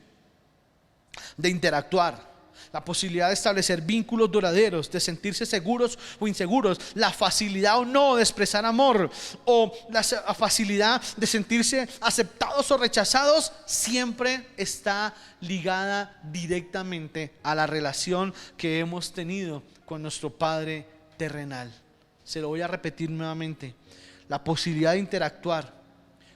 de interactuar la posibilidad de establecer vínculos duraderos, de sentirse seguros o inseguros, la facilidad o no de expresar amor, o la facilidad de sentirse aceptados o rechazados, siempre está ligada directamente a la relación que hemos tenido con nuestro Padre terrenal. Se lo voy a repetir nuevamente: la posibilidad de interactuar,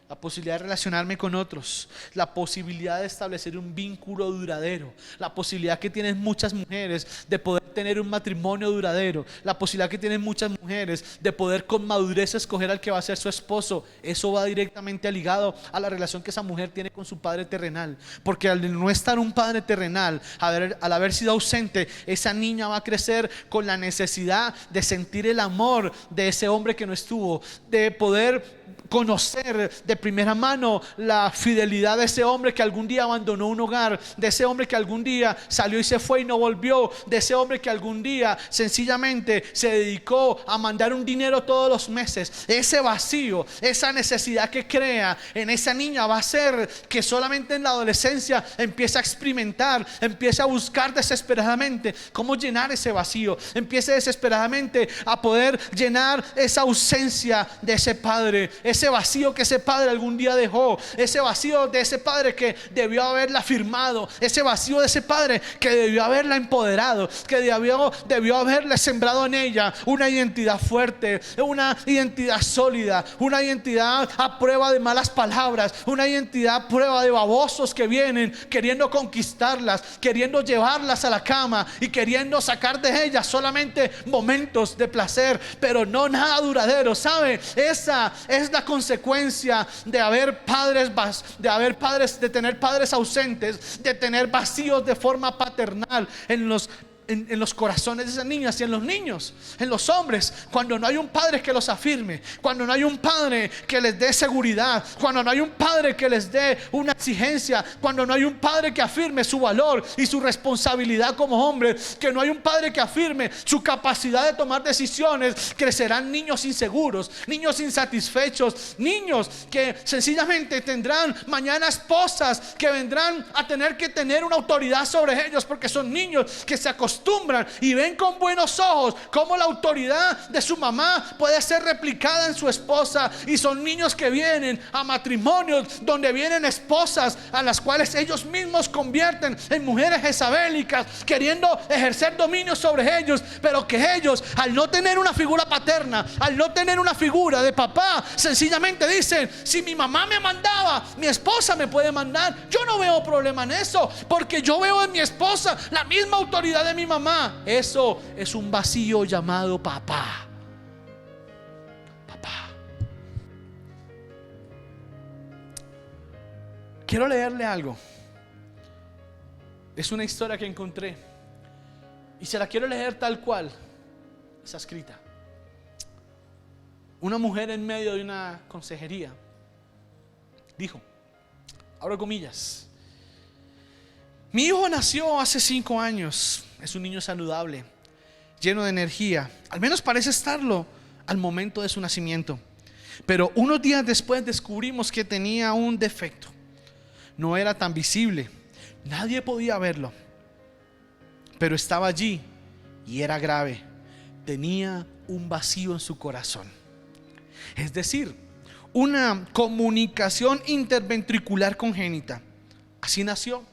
la posibilidad de relacionarme con otros, la posibilidad de establecer un vínculo duradero, la posibilidad que tienen muchas mujeres de poder tener un matrimonio duradero, la posibilidad que tienen muchas mujeres de poder con madurez escoger al que va a ser su esposo. Eso va directamente ligado a la relación que esa mujer tiene con su padre terrenal, porque al no estar un padre terrenal, al haber sido ausente, esa niña va a crecer con la necesidad de sentir el amor de ese hombre que no estuvo, de poder conocer de primera mano la fidelidad de ese hombre que algún día abandonó un hogar, de ese hombre que algún día salió y se fue y no volvió, de ese hombre que algún día sencillamente se dedicó a mandar un dinero todos los meses. Ese vacío, esa necesidad que crea en esa niña va a hacer que solamente en la adolescencia empiece a experimentar, empiece a buscar desesperadamente cómo llenar ese vacío, empiece desesperadamente a poder llenar esa ausencia de ese padre, ese vacío que ese padre algún día dejó, ese vacío de ese padre que debió haberla afirmado, ese vacío de ese padre que debió haberla empoderado, que debió haberle sembrado en ella una identidad fuerte, una identidad sólida, una identidad a prueba de malas palabras, una identidad a prueba de babosos que vienen queriendo conquistarlas, queriendo llevarlas a la cama y queriendo sacar de ellas solamente momentos de placer, pero no nada duradero. ¿Sabe? Esa es la consecuencia de tener padres ausentes, de tener vacíos de forma paternal en los corazones de esas niñas y en los niños, en los hombres. Cuando no hay un padre que los afirme, cuando no hay un padre que les dé seguridad, cuando no hay un padre que les dé una exigencia, cuando no hay un padre que afirme su valor y su responsabilidad como hombre, que no hay un padre que afirme su capacidad de tomar decisiones, crecerán niños inseguros, niños insatisfechos, niños que sencillamente tendrán mañana esposas que vendrán a tener que tener una autoridad sobre ellos, porque son niños que se acostumbran y ven con buenos ojos cómo la autoridad de su mamá puede ser replicada en su esposa, y son niños que vienen a matrimonios donde vienen esposas a las cuales ellos mismos convierten en mujeres jezabélicas, queriendo ejercer dominio sobre ellos, pero que ellos, al no tener una figura paterna, al no tener una figura de papá, sencillamente dicen: si mi mamá me mandaba, mi esposa me puede mandar. Yo no veo problema en eso, porque yo veo en mi esposa la misma autoridad de mi mamá. Eso es un vacío llamado papá. Papá. Quiero leerle algo. Es una historia que encontré y se la quiero leer tal cual está escrita. Una mujer en medio de una consejería dijo, abro comillas: mi hijo nació hace 5 años. Es un niño saludable, lleno de energía. Al menos parece estarlo al momento de su nacimiento. Pero unos días después descubrimos que tenía un defecto. No era tan visible, nadie podía verlo, pero estaba allí y era grave. Tenía un vacío en su corazón. Es decir, una comunicación interventricular congénita. Así nació.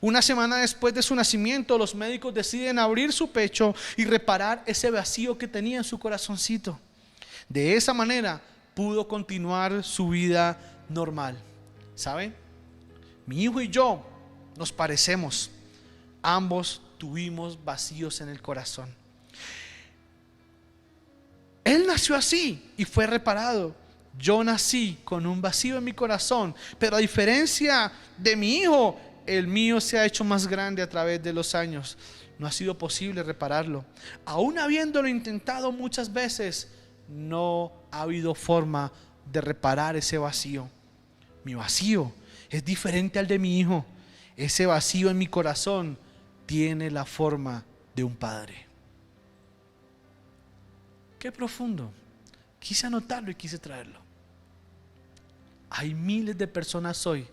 Una semana después de su nacimiento, los médicos deciden abrir su pecho y reparar ese vacío que tenía en su corazoncito. De esa manera pudo continuar su vida normal. ¿Saben? Mi hijo y yo nos parecemos. Ambos tuvimos vacíos en el corazón. Él nació así y fue reparado. Yo nací con un vacío en mi corazón, pero a diferencia de mi hijo, el mío se ha hecho más grande a través de los años. No ha sido posible repararlo. Aún habiéndolo intentado muchas veces, no ha habido forma de reparar ese vacío. Mi vacío es diferente al de mi hijo. Ese vacío en mi corazón tiene la forma de un padre. Qué profundo. Quise anotarlo y quise traerlo. Hay miles de personas hoy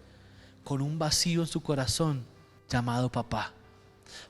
con un vacío en su corazón llamado papá.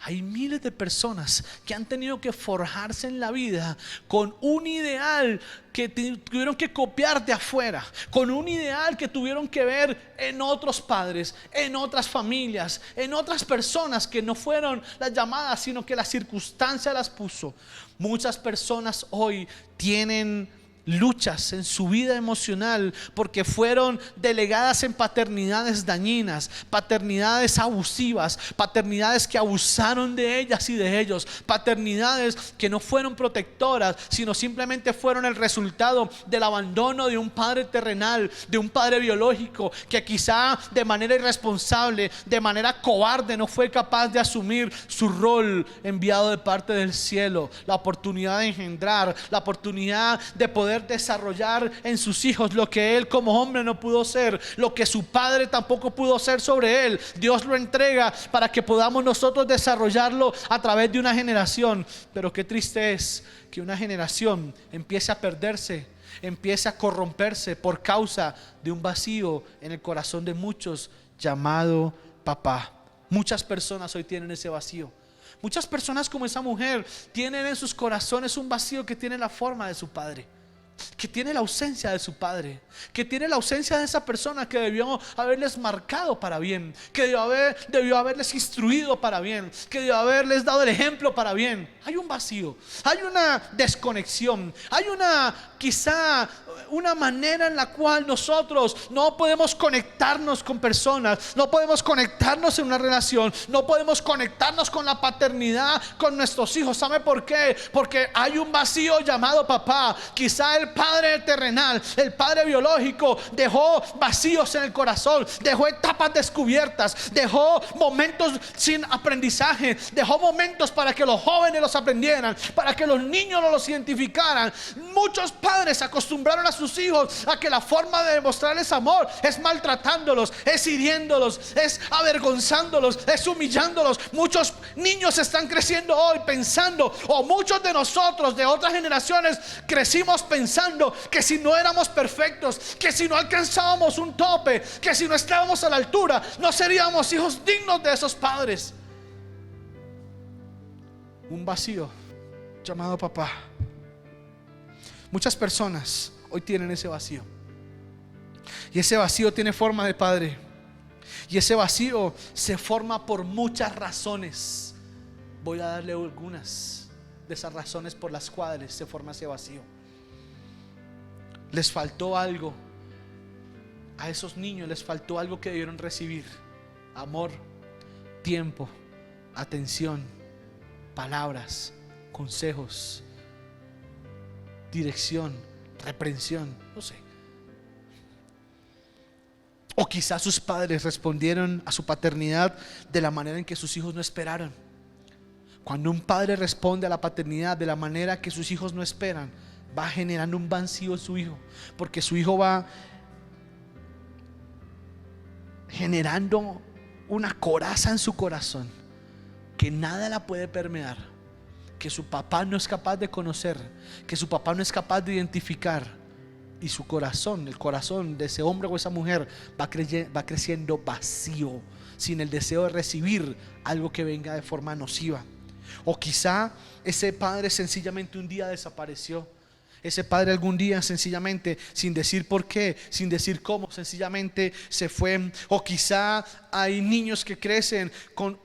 Hay miles de personas que han tenido que forjarse en la vida con un ideal que tuvieron que copiar de afuera, con un ideal que tuvieron que ver en otros padres, en otras familias, en otras personas que no fueron las llamadas, sino que la circunstancia las puso. Muchas personas hoy tienen luchas en su vida emocional porque fueron delegadas en paternidades dañinas, paternidades abusivas, paternidades que abusaron de ellas y de ellos, paternidades que no fueron protectoras, sino simplemente fueron el resultado del abandono de un padre terrenal, de un padre biológico que quizá de manera irresponsable, de manera cobarde, no fue capaz de asumir su rol enviado de parte del cielo, la oportunidad de engendrar, la oportunidad de poder desarrollar en sus hijos lo que él como hombre no pudo ser, lo que su padre tampoco pudo ser sobre él. Dios lo entrega para que podamos nosotros desarrollarlo a través de una generación. Pero qué triste es que una generación empiece a perderse, empiece a corromperse por causa de un vacío en el corazón de muchos llamado papá. Muchas personas hoy tienen ese vacío. Muchas personas como esa mujer tienen en sus corazones un vacío que tiene la forma de su padre, que tiene la ausencia de su padre, que tiene la ausencia de esa persona que debió haberles marcado para bien, que debió haberles instruido para bien, que debió haberles dado el ejemplo para bien. Hay un vacío, hay una desconexión, hay quizá una manera en la cual nosotros no podemos conectarnos con personas, no podemos conectarnos en una relación, no podemos conectarnos con la paternidad, con nuestros hijos. ¿Sabe por qué? Porque hay un vacío llamado papá. Quizá el padre terrenal, el padre biológico dejó vacíos en el corazón, dejó etapas descubiertas, dejó momentos sin aprendizaje, dejó momentos para que los jóvenes los aprendieran, para que los niños no los identificaran. Muchos padres acostumbraron a sus hijos a que la forma de demostrarles amor es maltratándolos, es hiriéndolos, es avergonzándolos, es humillándolos. Muchos niños están creciendo hoy pensando, o muchos de nosotros de otras generaciones crecimos pensando que si no éramos perfectos, que si no alcanzábamos un tope, que si no estábamos a la altura, no seríamos hijos dignos de esos padres. Un vacío llamado papá. Muchas personas hoy tienen ese vacío, y ese vacío tiene forma de padre, y ese vacío se forma por muchas razones. Voy a darle algunas de esas razones por las cuales se forma ese vacío. Les faltó algo a esos niños, les faltó algo que debieron recibir: amor, tiempo, atención, palabras, consejos, dirección, reprensión, no sé. O quizás sus padres respondieron a su paternidad de la manera en que sus hijos no esperaron. Cuando un padre responde a la paternidad de la manera que sus hijos no esperan, va generando un vacío en su hijo, porque su hijo va generando una coraza en su corazón que nada la puede permear, que su papá no es capaz de conocer, que su papá no es capaz de identificar. Y su corazón, el corazón de ese hombre o esa mujer va creciendo vacío, sin el deseo de recibir algo que venga de forma nociva. O quizá ese padre sencillamente un día desapareció. Ese padre algún día sencillamente, sin decir por qué, sin decir cómo, sencillamente se fue. O quizá hay niños que crecen con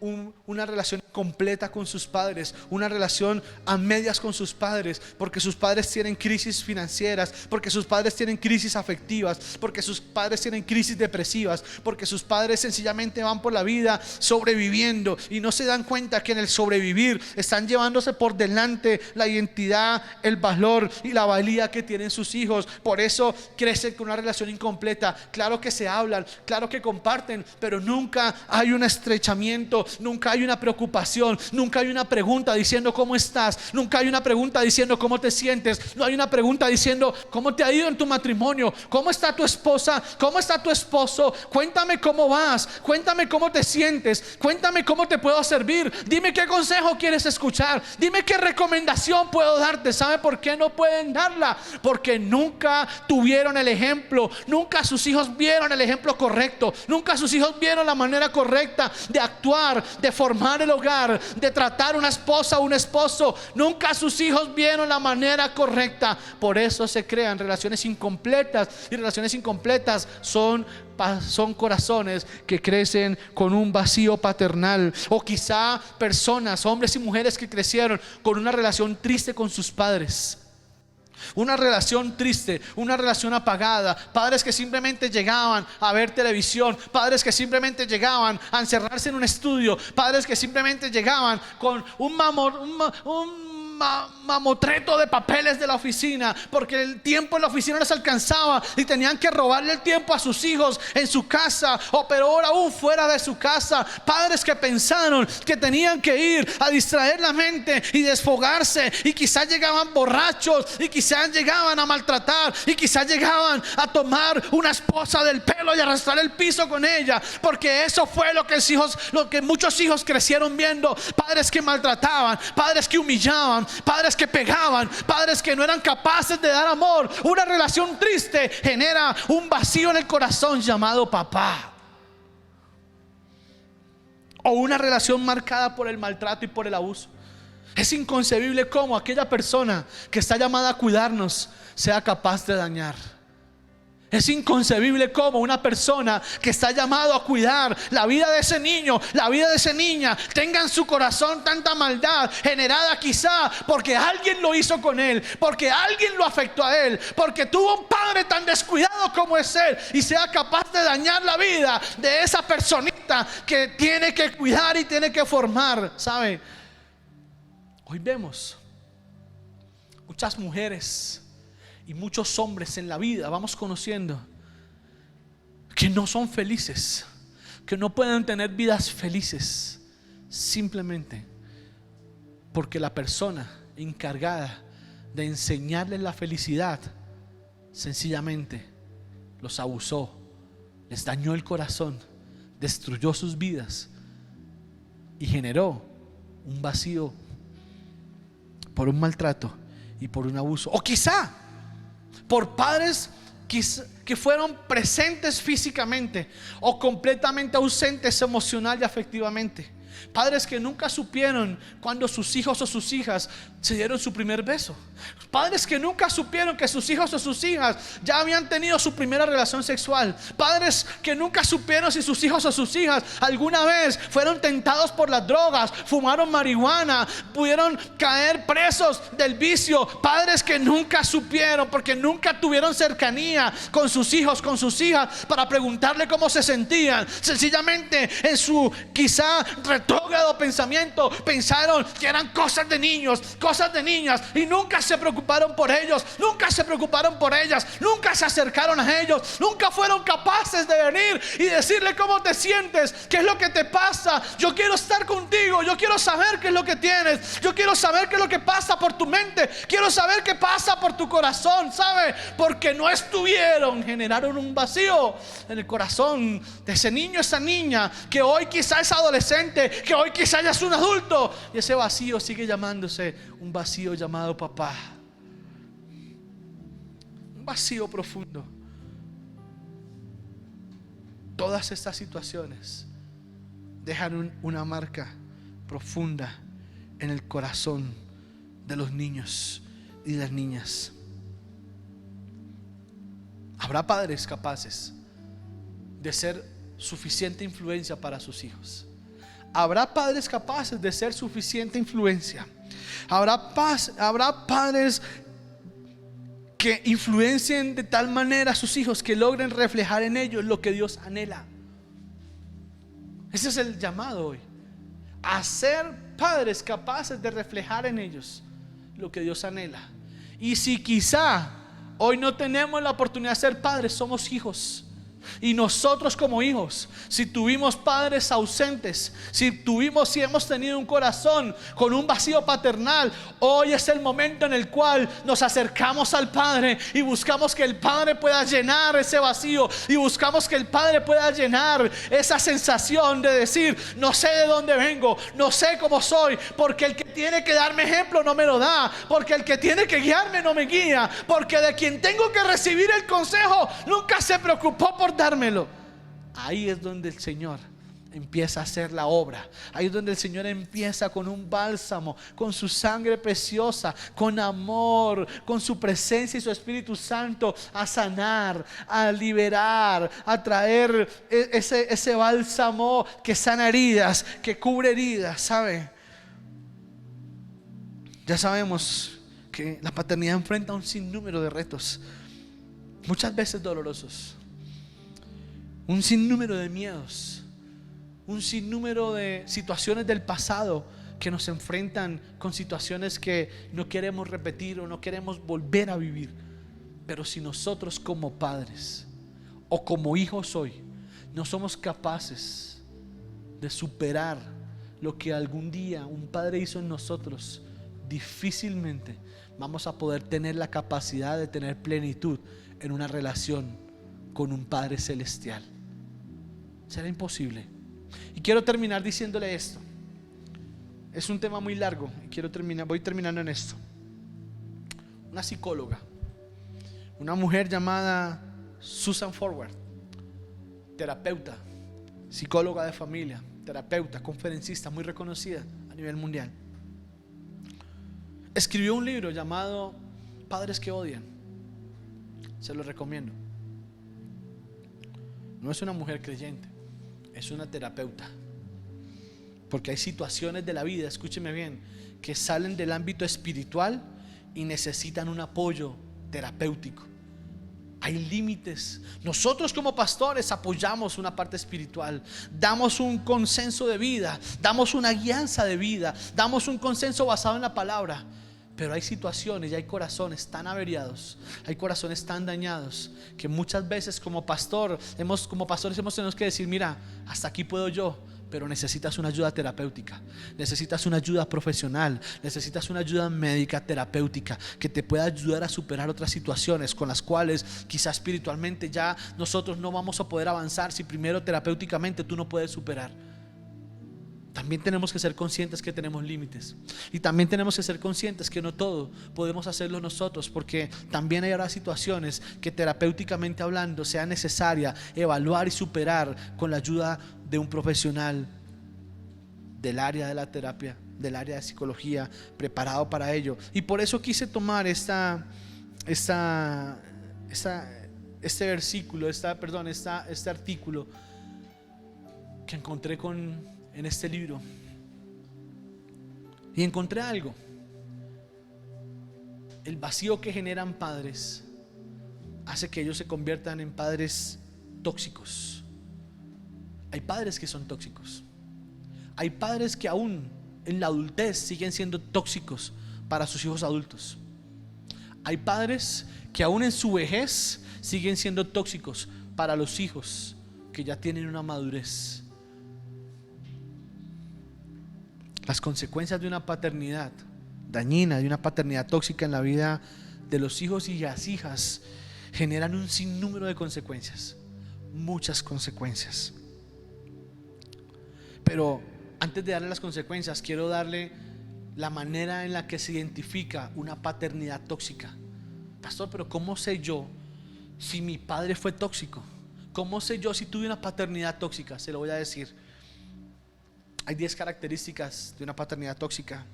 una relación completa con sus padres, una relación a medias con sus padres, porque sus padres tienen crisis financieras, porque sus padres tienen crisis afectivas, porque sus padres tienen crisis depresivas, porque sus padres sencillamente van por la vida sobreviviendo y no se dan cuenta que en el sobrevivir están llevándose por delante la identidad, el valor y la valía que tienen sus hijos. Por eso crecen con una relación incompleta. Claro que se hablan, claro que comparten, pero nunca hay un estrechamiento, nunca hay una preocupación, nunca hay una pregunta diciendo cómo estás, nunca hay una pregunta diciendo cómo te sientes, no hay una pregunta diciendo cómo te ha ido en tu matrimonio, cómo está tu esposa, cómo está tu esposo, cuéntame cómo vas, cuéntame cómo te sientes, cuéntame cómo te puedo servir, dime qué consejo quieres escuchar, dime qué recomendación puedo darte. ¿Sabe por qué no pueden darla? Porque nunca tuvieron el ejemplo, nunca sus hijos vieron el ejemplo correcto, nunca sus hijos vieron la manera correcta de actuar, de formar el hogar, de tratar a una esposa o un esposo. Nunca sus hijos vieron la manera correcta. Por eso se crean relaciones incompletas, y relaciones incompletas son corazones que crecen con un vacío paternal. O quizá personas, hombres y mujeres, que crecieron con una relación triste con sus padres. Una relación triste, una relación apagada. Padres que simplemente llegaban a ver televisión, padres que simplemente llegaban a encerrarse en un estudio, padres que simplemente llegaban con un mamotreto de papeles de la oficina, porque el tiempo en la oficina no les alcanzaba y tenían que robarle el tiempo a sus hijos en su casa, o peor aún, fuera de su casa. Padres que pensaron que tenían que ir a distraer la mente y desfogarse, y quizás llegaban borrachos, y quizás llegaban a maltratar, y quizás llegaban a tomar una esposa del pelo y arrastrar el piso con ella, porque eso fue lo que muchos hijos crecieron viendo. Padres que maltrataban, padres que humillaban, padres que pegaban, padres que no eran capaces de dar amor. Una relación triste genera un vacío en el corazón llamado papá. O una relación marcada por el maltrato y por el abuso. Es inconcebible cómo aquella persona que está llamada a cuidarnos sea capaz de dañar. Es inconcebible cómo una persona que está llamado a cuidar la vida de ese niño, la vida de esa niña, tenga en su corazón tanta maldad, generada quizá porque alguien lo hizo con él, porque alguien lo afectó a él, porque tuvo un padre tan descuidado como es él, y sea capaz de dañar la vida de esa personita que tiene que cuidar y tiene que formar. ¿Sabe? Hoy vemos muchas mujeres y muchos hombres en la vida, vamos conociendo, que no son felices, que no pueden tener vidas felices, simplemente porque la persona encargada de enseñarles la felicidad sencillamente los abusó, les dañó el corazón, destruyó sus vidas y generó un vacío por un maltrato y por un abuso. O quizá por padres que fueron presentes físicamente o completamente ausentes emocional y afectivamente. Padres que nunca supieron cuando sus hijos o sus hijas se dieron su primer beso. Padres que nunca supieron que sus hijos o sus hijas ya habían tenido su primera relación sexual. Padres que nunca supieron si sus hijos o sus hijas alguna vez fueron tentados por las drogas, fumaron marihuana, pudieron caer presos del vicio. Padres que nunca supieron, porque nunca tuvieron cercanía con sus hijos, con sus hijas, para preguntarle cómo se sentían. Sencillamente en su quizá retrógrado pensamiento pensaron que eran cosas de niños, cosas de niñas, y nunca se preocuparon por ellos, nunca se preocuparon por ellas, nunca se acercaron a ellos, nunca fueron capaces de venir y decirle cómo te sientes, qué es lo que te pasa. Yo quiero estar contigo, yo quiero saber qué es lo que tienes, yo quiero saber qué es lo que pasa por tu mente, quiero saber qué pasa por tu corazón. ¿Sabe? Porque no estuvieron, generaron un vacío en el corazón de ese niño, esa niña, que hoy quizá es adolescente, que hoy quizá ya es un adulto, y ese vacío sigue llamándose un vacío llamado papá. Un vacío profundo. Todas estas situaciones dejan una marca profunda en el corazón de los niños y las niñas. Habrá padres capaces de ser suficiente influencia para sus hijos. Habrá padres capaces de ser suficiente influencia. Habrá padres que influencien de tal manera a sus hijos que logren reflejar en ellos lo que Dios anhela. Ese es el llamado hoy, a ser padres capaces de reflejar en ellos lo que Dios anhela. Y si quizá hoy no tenemos la oportunidad de ser padres, somos hijos. Y nosotros como hijos, si tuvimos padres ausentes, si hemos tenido un corazón con un vacío paternal, hoy es el momento en el cual nos acercamos al Padre y buscamos que el Padre pueda llenar ese vacío, y buscamos que el Padre pueda llenar esa sensación de decir: no sé de dónde vengo, no sé cómo soy, porque el que tiene que darme ejemplo no me lo da, porque el que tiene que guiarme no me guía, porque de quien tengo que recibir el consejo nunca se preocupó por dármelo. Ahí es donde el Señor empieza a hacer la obra. Ahí es donde el Señor empieza con un bálsamo, con su sangre preciosa, con amor, con su presencia y su Espíritu Santo a sanar, a liberar, a traer ese bálsamo que sana heridas, que cubre heridas, ¿sabe? Ya sabemos que la paternidad enfrenta un sinnúmero de retos, muchas veces dolorosos, un sinnúmero de miedos, un sinnúmero de situaciones del pasado que nos enfrentan con situaciones que no queremos repetir o no queremos volver a vivir. Pero si nosotros como padres o como hijos hoy no somos capaces de superar lo que algún día un padre hizo en nosotros, difícilmente vamos a poder tener la capacidad de tener plenitud en una relación con un Padre celestial. Será imposible. Y quiero terminar diciéndole esto. Es un tema muy largo y voy terminando en esto. Una psicóloga, una mujer llamada Susan Forward, terapeuta, psicóloga de familia, terapeuta, conferencista muy reconocida a nivel mundial, escribió un libro llamado Padres que odian. Se lo recomiendo. No es una mujer creyente, es una terapeuta. Porque hay situaciones de la vida, escúcheme bien, que salen del ámbito espiritual y necesitan un apoyo terapéutico. Hay límites. Nosotros como pastores apoyamos una parte espiritual, damos un consenso de vida, damos una guianza de vida, damos un consenso basado en la palabra. Pero hay situaciones y hay corazones tan averiados, hay corazones tan dañados, que muchas veces como pastores hemos tenido que decir: mira, hasta aquí puedo yo, pero necesitas una ayuda terapéutica, necesitas una ayuda profesional, necesitas una ayuda médica terapéutica que te pueda ayudar a superar otras situaciones con las cuales quizá espiritualmente ya nosotros no vamos a poder avanzar si primero terapéuticamente tú no puedes superar. También tenemos que ser conscientes que tenemos límites, y también tenemos que ser conscientes que no todo podemos hacerlo nosotros, porque también hay ahora situaciones que terapéuticamente hablando sea necesaria evaluar y superar con la ayuda de un profesional del área de la terapia, del área de psicología, preparado para ello. Y por eso quise tomar este versículo, este artículo que encontré en este libro, y encontré algo: el vacío que generan padres hace que ellos se conviertan en padres tóxicos. Hay padres que son tóxicos, hay padres que aún en la adultez siguen siendo tóxicos para sus hijos adultos. Hay padres que aún en su vejez siguen siendo tóxicos para los hijos que ya tienen una madurez. Las consecuencias de una paternidad dañina, de una paternidad tóxica en la vida de los hijos y las hijas, generan un sinnúmero de consecuencias, muchas consecuencias. Pero antes de darle las consecuencias, quiero darle la manera en la que se identifica una paternidad tóxica. Pastor, pero ¿cómo sé yo si mi padre fue tóxico? ¿Cómo sé yo si tuve una paternidad tóxica? Se lo voy a decir. Hay 10 características de una paternidad tóxica.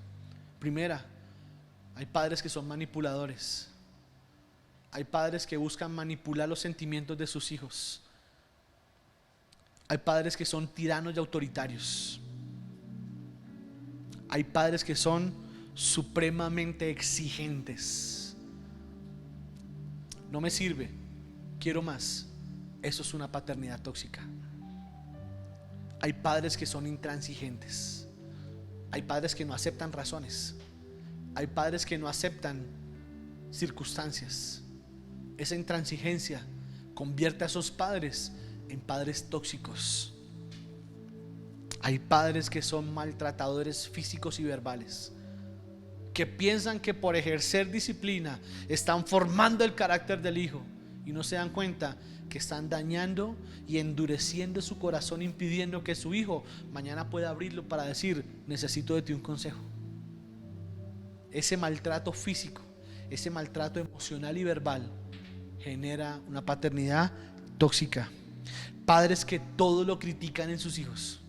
Primera, hay padres que son manipuladores. Hay padres que buscan manipular los sentimientos de sus hijos. Hay padres que son tiranos y autoritarios. Hay padres que son supremamente exigentes. No me sirve, quiero más. Eso es una paternidad tóxica. Hay padres que son intransigentes. Hay padres que no aceptan razones. Hay padres que no aceptan circunstancias. Esa intransigencia convierte a esos padres en padres tóxicos. Hay padres que son maltratadores físicos y verbales, que piensan que por ejercer disciplina están formando el carácter del hijo, y no se dan cuenta que están dañando y endureciendo su corazón, impidiendo que su hijo mañana pueda abrirlo para decir: necesito de ti un consejo. Ese maltrato físico, ese maltrato emocional y verbal genera una paternidad tóxica. Padres que todo lo critican en sus hijos.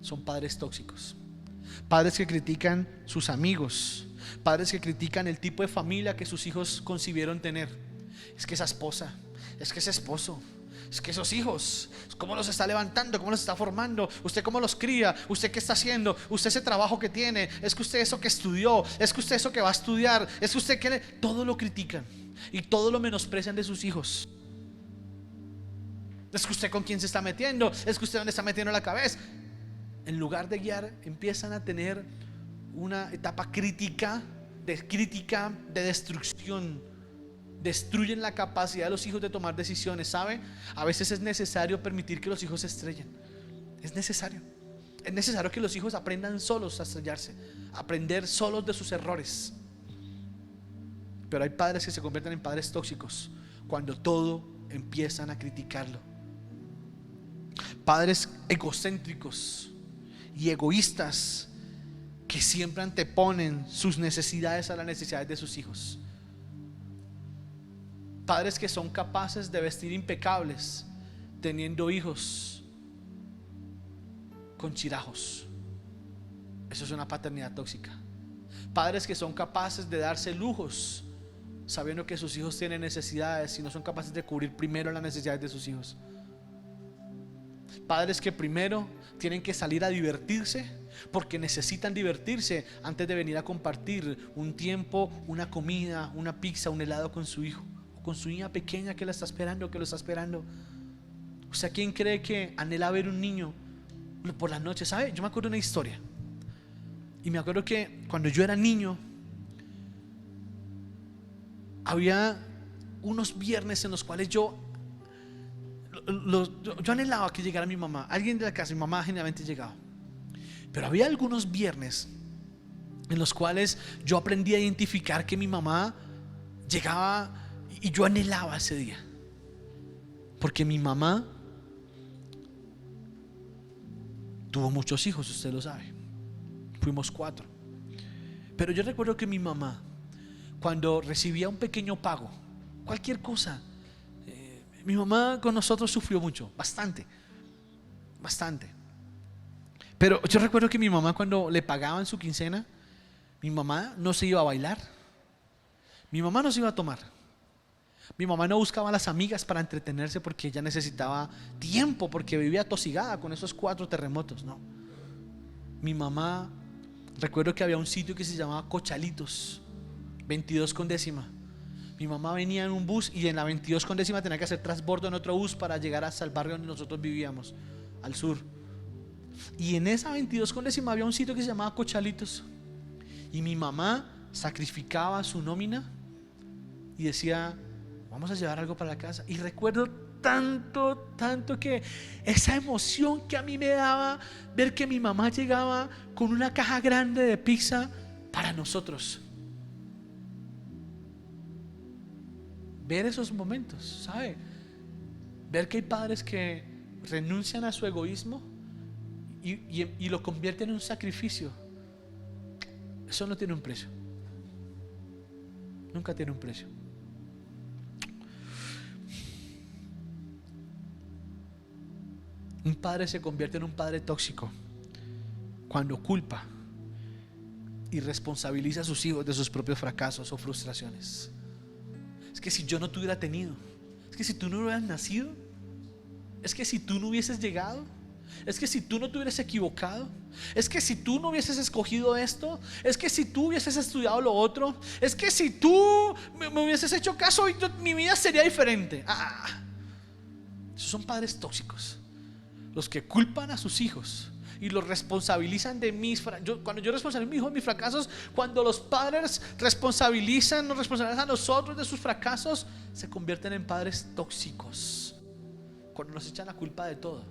son padres tóxicos. Padres que critican sus amigos, padres que critican el tipo de familia que sus hijos concibieron tener. Es que esa esposa, es que ese esposo, es que esos hijos, ¿cómo los está levantando? ¿Cómo los está formando? ¿Usted cómo los cría? ¿Usted qué está haciendo? ¿Usted ese trabajo que tiene? ¿Es que usted eso que estudió? ¿Es que usted eso que va a estudiar? ¿Es que usted que todo lo critican y todo lo menosprecian de sus hijos? ¿Es que usted con quién se está metiendo? ¿Es que usted dónde está metiendo la cabeza? En lugar de guiar, empiezan a tener una etapa crítica, de destrucción. Destruyen la capacidad de los hijos de tomar decisiones. ¿Sabe? A veces es necesario permitir que los hijos se estrellen. Es necesario. Es necesario que los hijos aprendan solos a estrellarse, aprender solos de sus errores. Pero hay padres que se convierten en padres tóxicos cuando todo empiezan a criticarlo. Padres egocéntricos y egoístas que siempre anteponen sus necesidades a las necesidades de sus hijos. Padres que son capaces de vestir impecables teniendo hijos con chirajos. Eso es una paternidad tóxica. Padres que son capaces de darse lujos sabiendo que sus hijos tienen necesidades y no son capaces de cubrir primero las necesidades de sus hijos. Padres que primero tienen que salir a divertirse porque necesitan divertirse antes de venir a compartir un tiempo, una comida, una pizza, un helado con su hijo, con su niña pequeña que la está esperando, que lo está esperando. O sea, ¿quién cree que anhela ver un niño por la noche? ¿Sabe? Yo me acuerdo de una historia. Y me acuerdo que cuando yo era niño, había unos viernes en los cuales yo anhelaba que llegara mi mamá. Alguien de la casa, mi mamá generalmente llegaba. Pero había algunos viernes en los cuales yo aprendí a identificar que mi mamá llegaba y yo anhelaba ese día. Porque mi mamá tuvo muchos hijos, usted lo sabe. Fuimos 4. Pero yo recuerdo que mi mamá, cuando recibía un pequeño pago, cualquier cosa, mi mamá con nosotros sufrió mucho, bastante. Pero yo recuerdo que mi mamá, cuando le pagaban su quincena, mi mamá no se iba a bailar, mi mamá no se iba a tomar, mi mamá no buscaba a las amigas para entretenerse porque ella necesitaba tiempo, porque vivía atosigada con esos 4 terremotos. No, mi mamá, recuerdo que había un sitio que se llamaba Cochalitos, 22 con décima. Mi mamá venía en un bus y en la 22 con décima tenía que hacer transbordo en otro bus para llegar hasta el barrio donde nosotros vivíamos, al sur. Y en esa 22 con décima había un sitio que se llamaba Cochalitos. Y mi mamá sacrificaba su nómina y decía: vamos a llevar algo para la casa. Y recuerdo tanto que esa emoción que a mí me daba ver que mi mamá llegaba con una caja grande de pizza para nosotros. Ver esos momentos, ¿sabe? Ver que hay padres que renuncian a su egoísmo y lo convierten en un sacrificio. Eso no tiene un precio. Nunca tiene un precio. Un padre se convierte en un padre tóxico cuando culpa y responsabiliza a sus hijos de sus propios fracasos o frustraciones. Es que si yo no te hubiera tenido, es que si tú no hubieras nacido, es que si tú no hubieses llegado, es que si tú no te hubieras equivocado, es que si tú no hubieses escogido esto, es que si tú hubieses estudiado lo otro, es que si tú me hubieses hecho caso, mi vida sería diferente. Esos son padres tóxicos, los que culpan a sus hijos y los responsabilizan de cuando yo responsabilizo a mi hijo de mis fracasos, cuando los padres nos responsabilizan a nosotros de sus fracasos, se convierten en padres tóxicos. Cuando nos echan la culpa de todo,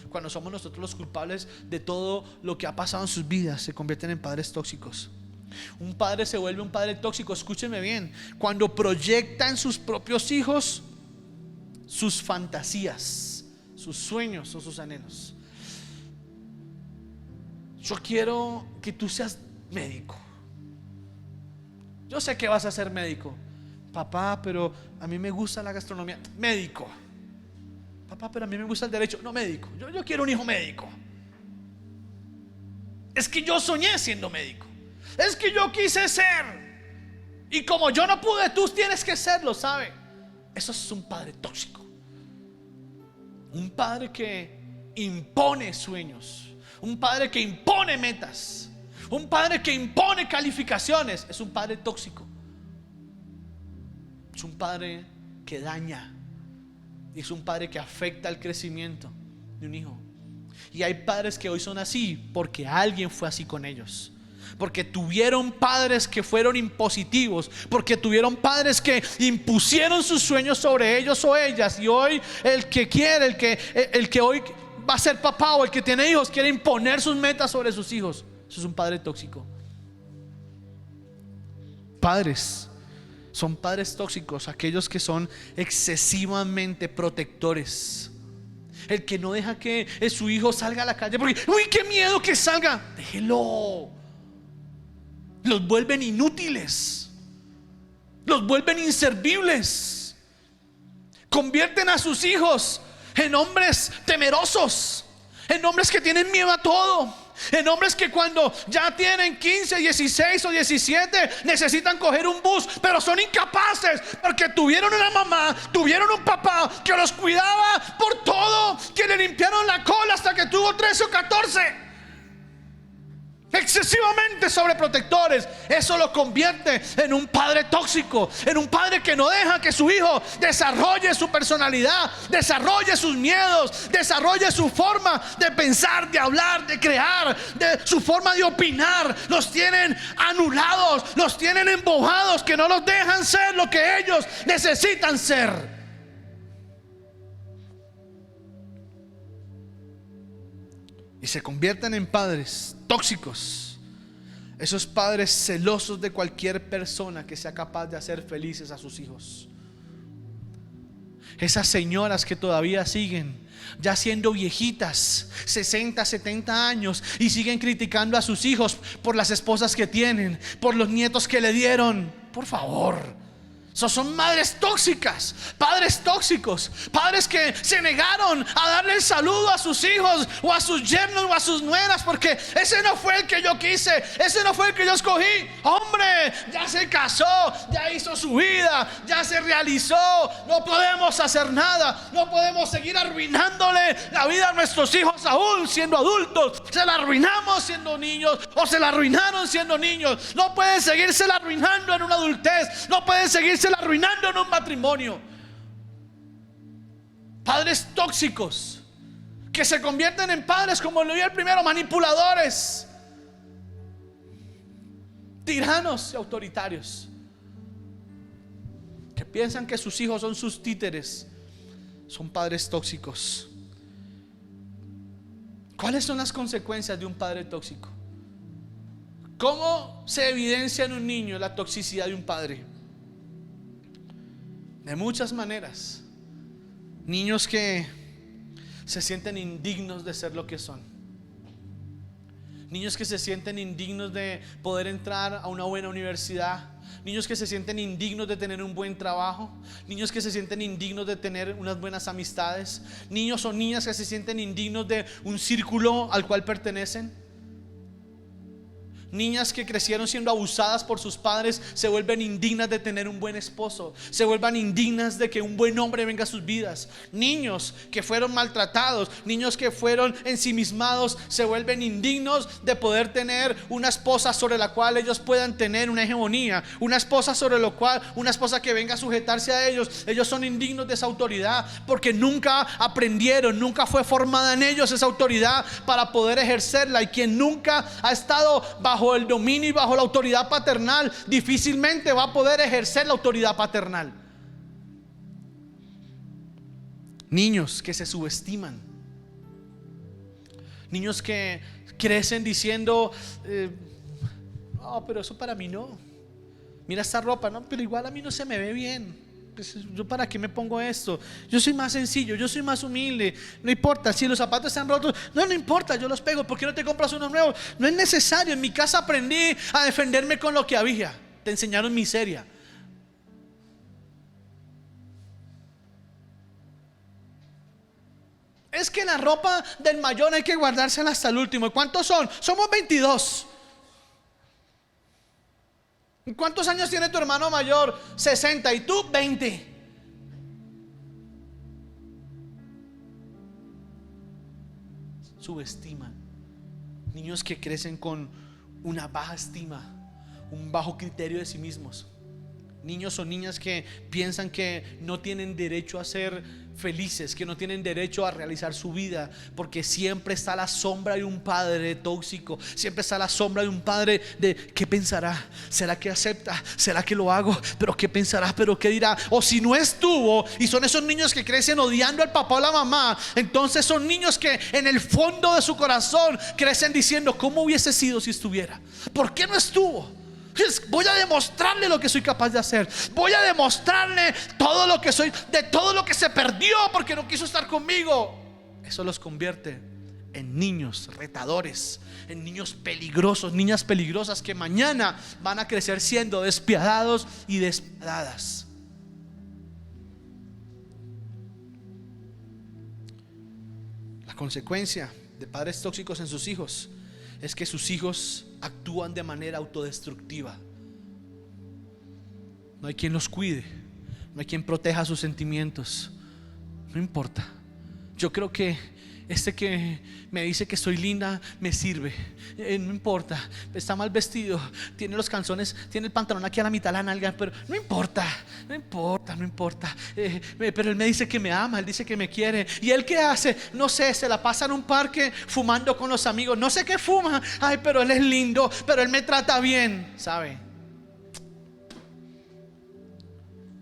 cuando somos nosotros los culpables de todo lo que ha pasado en sus vidas, se convierten en padres tóxicos. Un padre se vuelve un padre tóxico, escúcheme bien, cuando proyecta en sus propios hijos sus fantasías, sus sueños o sus anhelos. Yo quiero que tú seas médico. Yo sé que vas a ser médico. Papá, pero a mí me gusta la gastronomía. Médico. Papá, pero a mí me gusta el derecho. No, médico. Yo quiero un hijo médico. Es que yo soñé siendo médico. Es que yo quise ser. Y como yo no pude, tú tienes que serlo, ¿sabe? Eso es un padre tóxico. Un padre que impone sueños. Un padre que impone metas. Un padre que impone calificaciones. Es un padre tóxico. Es un padre que daña. Y es un padre que afecta el crecimiento de un hijo. Y hay padres que hoy son así porque alguien fue así con ellos. Porque tuvieron padres que fueron impositivos. Porque tuvieron padres que impusieron sus sueños sobre ellos o ellas. Y hoy el que quiere, el que hoy va a ser papá o el que tiene hijos, quiere imponer sus metas sobre sus hijos. Eso es un padre tóxico. Padres son padres tóxicos, aquellos que son excesivamente protectores. El que no deja que su hijo salga a la calle porque, uy, qué miedo que salga. Déjelo. Los vuelven inútiles. Los vuelven inservibles. Convierten a sus hijos en hombres temerosos, en hombres que tienen miedo a todo, en hombres que cuando ya tienen 15, 16 o 17 necesitan coger un bus, pero son incapaces porque tuvieron una mamá, tuvieron un papá que los cuidaba por todo, que le limpiaron la cola hasta que tuvo 13 o 14. Excesivamente sobreprotectores. Eso lo convierte en un padre tóxico, en un padre que no deja que su hijo desarrolle su personalidad, desarrolle sus miedos, desarrolle su forma de pensar, de hablar, de crear, de su forma de opinar. Los tienen anulados, los tienen embobados, que no los dejan ser lo que ellos necesitan ser. Y se convierten en padres tóxicos. Esos padres celosos de cualquier persona que sea capaz de hacer felices a sus hijos. Esas señoras que todavía siguen ya siendo viejitas, 60, 70 años, y siguen criticando a sus hijos por las esposas que tienen, por los nietos que le dieron. Por favor. Son madres tóxicas, padres tóxicos, padres que se negaron a darle el saludo a sus hijos o a sus yernos o a sus nueras porque ese no fue el que yo quise, ese no fue el que yo escogí. Hombre, ya se casó, ya hizo su vida, ya se realizó. No podemos hacer nada, no podemos seguir arruinándole la vida a nuestros hijos aún siendo adultos. Se la arruinamos siendo niños o se la arruinaron siendo niños. No pueden seguirse la arruinando en una adultez, no pueden seguirse arruinando en un matrimonio. Padres tóxicos que se convierten en padres, como lo vi el primero, manipuladores, tiranos y autoritarios, que piensan que sus hijos son sus títeres. Son padres tóxicos. ¿Cuáles son las consecuencias de un padre tóxico? ¿Cómo se evidencia en un niño la toxicidad de un padre? De muchas maneras. Niños que se sienten indignos de ser lo que son. Niños que se sienten indignos de poder entrar a una buena universidad. Niños que se sienten indignos de tener un buen trabajo. Niños que se sienten indignos de tener unas buenas amistades. Niños o niñas que se sienten indignos de un círculo al cual pertenecen. Niñas que crecieron siendo abusadas por sus padres se vuelven indignas de tener un buen esposo, se vuelvan indignas de que un buen hombre venga a sus vidas. Niños que fueron maltratados, niños que fueron ensimismados, se vuelven indignos de poder tener una esposa sobre la cual ellos puedan tener una hegemonía, una esposa sobre la cual, una esposa que venga a sujetarse a ellos. Ellos son indignos de esa autoridad porque nunca aprendieron, nunca fue formada en ellos esa autoridad para poder ejercerla. Y quien nunca ha estado bajo el dominio y bajo la autoridad paternal, difícilmente va a poder ejercer la autoridad paternal. Niños que se subestiman, niños que crecen diciendo oh, pero eso para mí no. Mira esta ropa, no, pero igual a mí no se me ve bien. Yo para qué me pongo esto, yo soy más sencillo, yo soy más humilde, no importa, si los zapatos están rotos, no importa, yo los pego. ¿Por qué no te compras unos nuevos? No es necesario, en mi casa aprendí a defenderme con lo que había. Te enseñaron miseria. Es que la ropa del mayor hay que guardársela hasta el último. ¿Y cuántos son? Somos 22. ¿Cuántos años tiene tu hermano mayor? 60 y tú 20. Subestiman. Niños que crecen con una baja estima, un bajo criterio de sí mismos. Niños o niñas que piensan que no tienen derecho a ser felices, que no tienen derecho a realizar su vida, porque siempre está la sombra de un padre tóxico, siempre está la sombra de un padre de ¿qué pensará? ¿Será que acepta? ¿Será que lo hago? ¿Pero qué pensará? ¿Pero qué dirá? O si no estuvo, y son esos niños que crecen odiando al papá o la mamá, entonces son niños que en el fondo de su corazón crecen diciendo ¿cómo hubiese sido si estuviera? ¿Por qué no estuvo? Voy a demostrarle lo que soy capaz de hacer. Voy a demostrarle todo lo que soy, de todo lo que se perdió porque no quiso estar conmigo. Eso los convierte en niños retadores, en niños peligrosos, niñas peligrosas que mañana van a crecer siendo despiadados y despiadadas. La consecuencia de padres tóxicos en sus hijos es que sus hijos actúan de manera autodestructiva. No hay quien los cuide, no hay quien proteja sus sentimientos. No importa. Yo creo que que me dice que soy linda me sirve. No importa. Está mal vestido, tiene los calzones, tiene el pantalón aquí a la mitad de la nalga, pero no importa. No importa. Pero él me dice que me ama, él dice que me quiere. ¿Y él qué hace? No sé, se la pasa en un parque fumando con los amigos. No sé qué fuma. Ay, pero él es lindo, pero él me trata bien. ¿Sabe?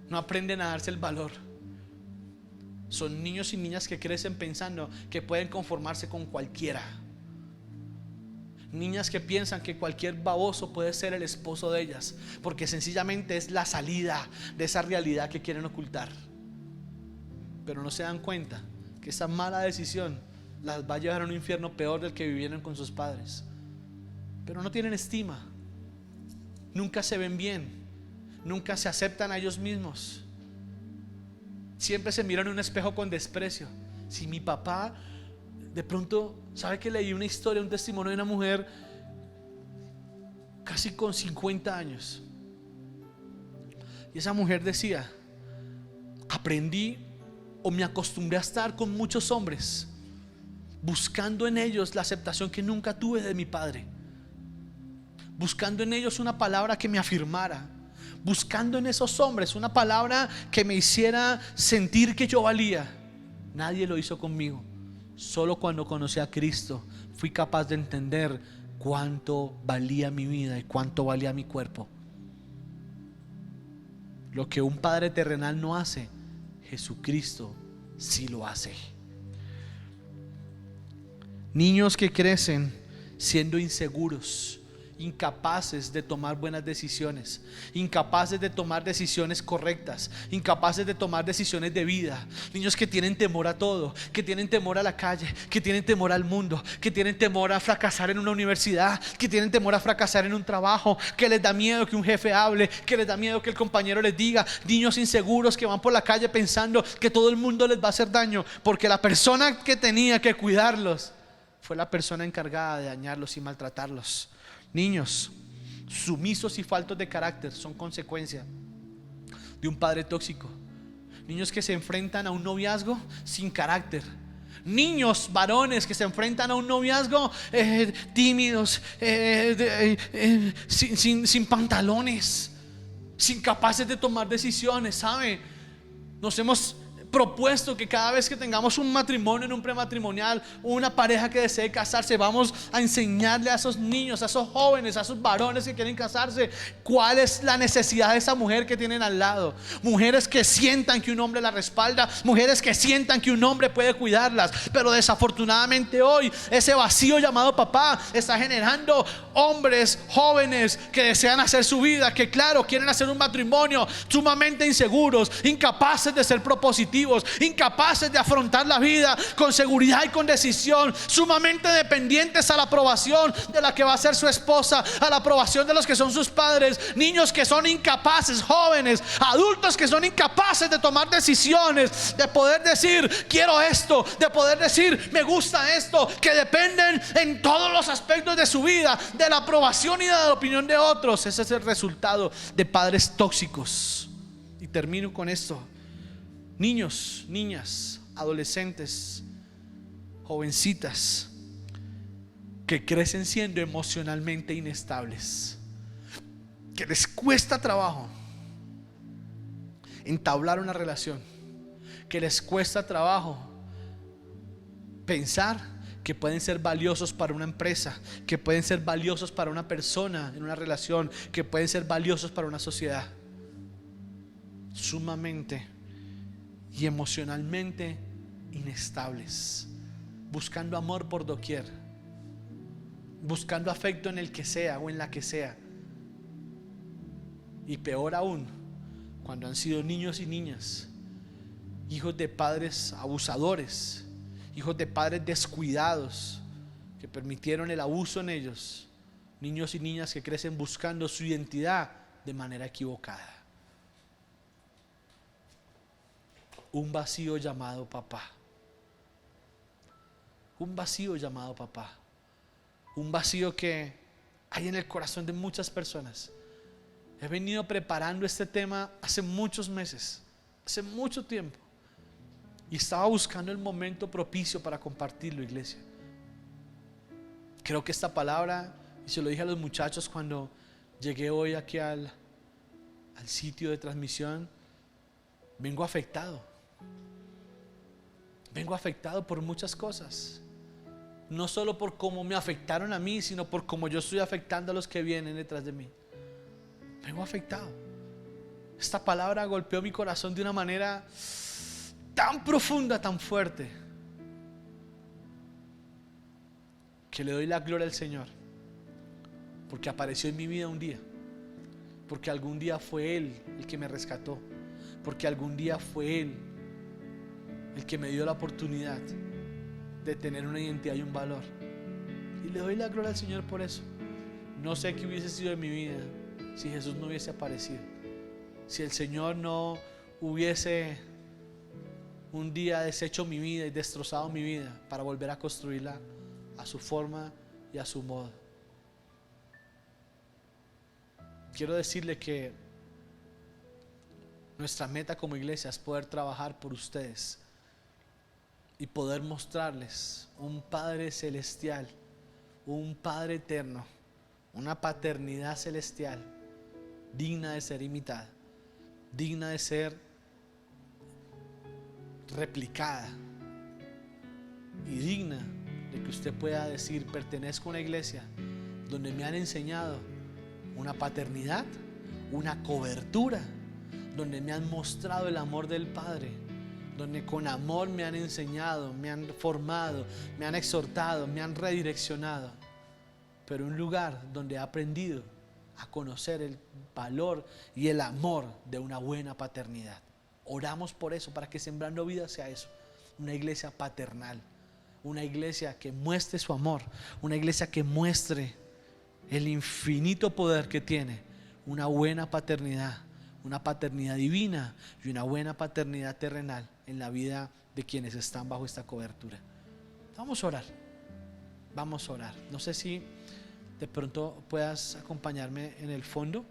No aprenden a darse el valor. Son niños y niñas que crecen pensando que pueden conformarse con cualquiera. Niñas que piensan que cualquier baboso puede ser el esposo de ellas, porque sencillamente es la salida de esa realidad que quieren ocultar. Pero no se dan cuenta que esa mala decisión las va a llevar a un infierno peor del que vivieron con sus padres. Pero no tienen estima, nunca se ven bien, nunca se aceptan a ellos mismos. Siempre se miran en un espejo con desprecio. Si mi papá, de pronto, ¿sabe que leí una historia, un testimonio de una mujer casi con 50 años? Y esa mujer decía: aprendí o me acostumbré a estar con muchos hombres, buscando en ellos la aceptación que nunca tuve de mi padre, buscando en ellos una palabra que me afirmara, buscando en esos hombres una palabra que me hiciera sentir que yo valía. Nadie lo hizo conmigo. Solo cuando conocí a Cristo fui capaz de entender cuánto valía mi vida y cuánto valía mi cuerpo. Lo que un padre terrenal no hace, Jesucristo sí lo hace. Niños que crecen siendo inseguros, incapaces de tomar buenas decisiones, incapaces de tomar decisiones correctas, incapaces de tomar decisiones de vida. Niños que tienen temor a todo, que tienen temor a la calle, que tienen temor al mundo, que tienen temor a fracasar en una universidad, que tienen temor a fracasar en un trabajo, que les da miedo que un jefe hable, que les da miedo que el compañero les diga. Niños inseguros que van por la calle pensando que todo el mundo les va a hacer daño, porque la persona que tenía que cuidarlos fue la persona encargada de dañarlos y maltratarlos. Niños sumisos y faltos de carácter son consecuencia de un padre tóxico. Niños que se enfrentan a un noviazgo sin carácter. Niños varones que se enfrentan a un noviazgo tímidos, sin pantalones, sin capaces de tomar decisiones. ¿Sabe? Nos hemos propuesto que cada vez que tengamos un matrimonio, en un prematrimonial, una pareja que desee casarse, vamos a enseñarle a esos niños, a esos jóvenes, a esos varones que quieren casarse, cuál es la necesidad de esa mujer que tienen al lado. Mujeres que sientan que un hombre la respalda, mujeres que sientan que un hombre puede cuidarlas. Pero desafortunadamente hoy ese vacío llamado papá está generando hombres jóvenes que desean hacer su vida, que claro, quieren hacer un matrimonio, sumamente inseguros, incapaces de ser propositivos, introspectivos, incapaces de afrontar la vida con seguridad y con decisión, sumamente dependientes a la aprobación de la que va a ser su esposa, a la aprobación de los que son sus padres, niños que son incapaces, jóvenes, adultos que son incapaces de tomar decisiones, de poder decir quiero esto, de poder decir me gusta esto, que dependen en todos los aspectos de su vida de la aprobación y de la opinión de otros. Ese es el resultado de padres tóxicos. Y termino con esto: niños, niñas, adolescentes, jovencitas que crecen siendo emocionalmente inestables, que les cuesta trabajo entablar una relación, que les cuesta trabajo pensar que pueden ser valiosos para una empresa, que pueden ser valiosos para una persona en una relación, que pueden ser valiosos para una sociedad. Sumamente y emocionalmente inestables, buscando amor por doquier, buscando afecto en el que sea o en la que sea. Y peor aún, cuando han sido niños y niñas, hijos de padres abusadores, hijos de padres descuidados que permitieron el abuso en ellos, niños y niñas que crecen buscando su identidad de manera equivocada. Un vacío llamado papá. Un vacío llamado papá. Un vacío que hay en el corazón de muchas personas. He venido preparando este tema hace muchos meses, hace mucho tiempo, y estaba buscando el momento propicio para compartirlo, iglesia. Creo que esta palabra, y se lo dije a los muchachos cuando llegué hoy aquí al sitio de transmisión, vengo afectado por muchas cosas. No solo por cómo me afectaron a mí, sino por cómo yo estoy afectando a los que vienen detrás de mí. Vengo afectado. Esta palabra golpeó mi corazón de una manera tan profunda, tan fuerte, que le doy la gloria al Señor, porque apareció en mi vida un día, porque algún día fue Él el que me rescató, porque algún día fue Él el que me dio la oportunidad de tener una identidad y un valor. Y le doy la gloria al Señor por eso. No sé qué hubiese sido de mi vida si Jesús no hubiese aparecido, si el Señor no hubiese un día deshecho mi vida y destrozado mi vida para volver a construirla a su forma y a su modo. Quiero decirle que nuestra meta como iglesia es poder trabajar por ustedes y poder mostrarles un Padre celestial, un Padre eterno, una paternidad celestial digna de ser imitada, digna de ser replicada y digna de que usted pueda decir: pertenezco a una iglesia donde me han enseñado una paternidad, una cobertura, donde me han mostrado el amor del Padre, donde con amor me han enseñado, me han formado, me han exhortado, me han redireccionado, pero un lugar donde he aprendido a conocer el valor y el amor de una buena paternidad. Oramos por eso, para que Sembrando Vida sea eso, una iglesia paternal, una iglesia que muestre su amor, una iglesia que muestre el infinito poder que tiene una buena paternidad, una paternidad divina y una buena paternidad terrenal en la vida de quienes están bajo esta cobertura. Vamos a orar, vamos a orar. No sé si de pronto puedas acompañarme en el fondo.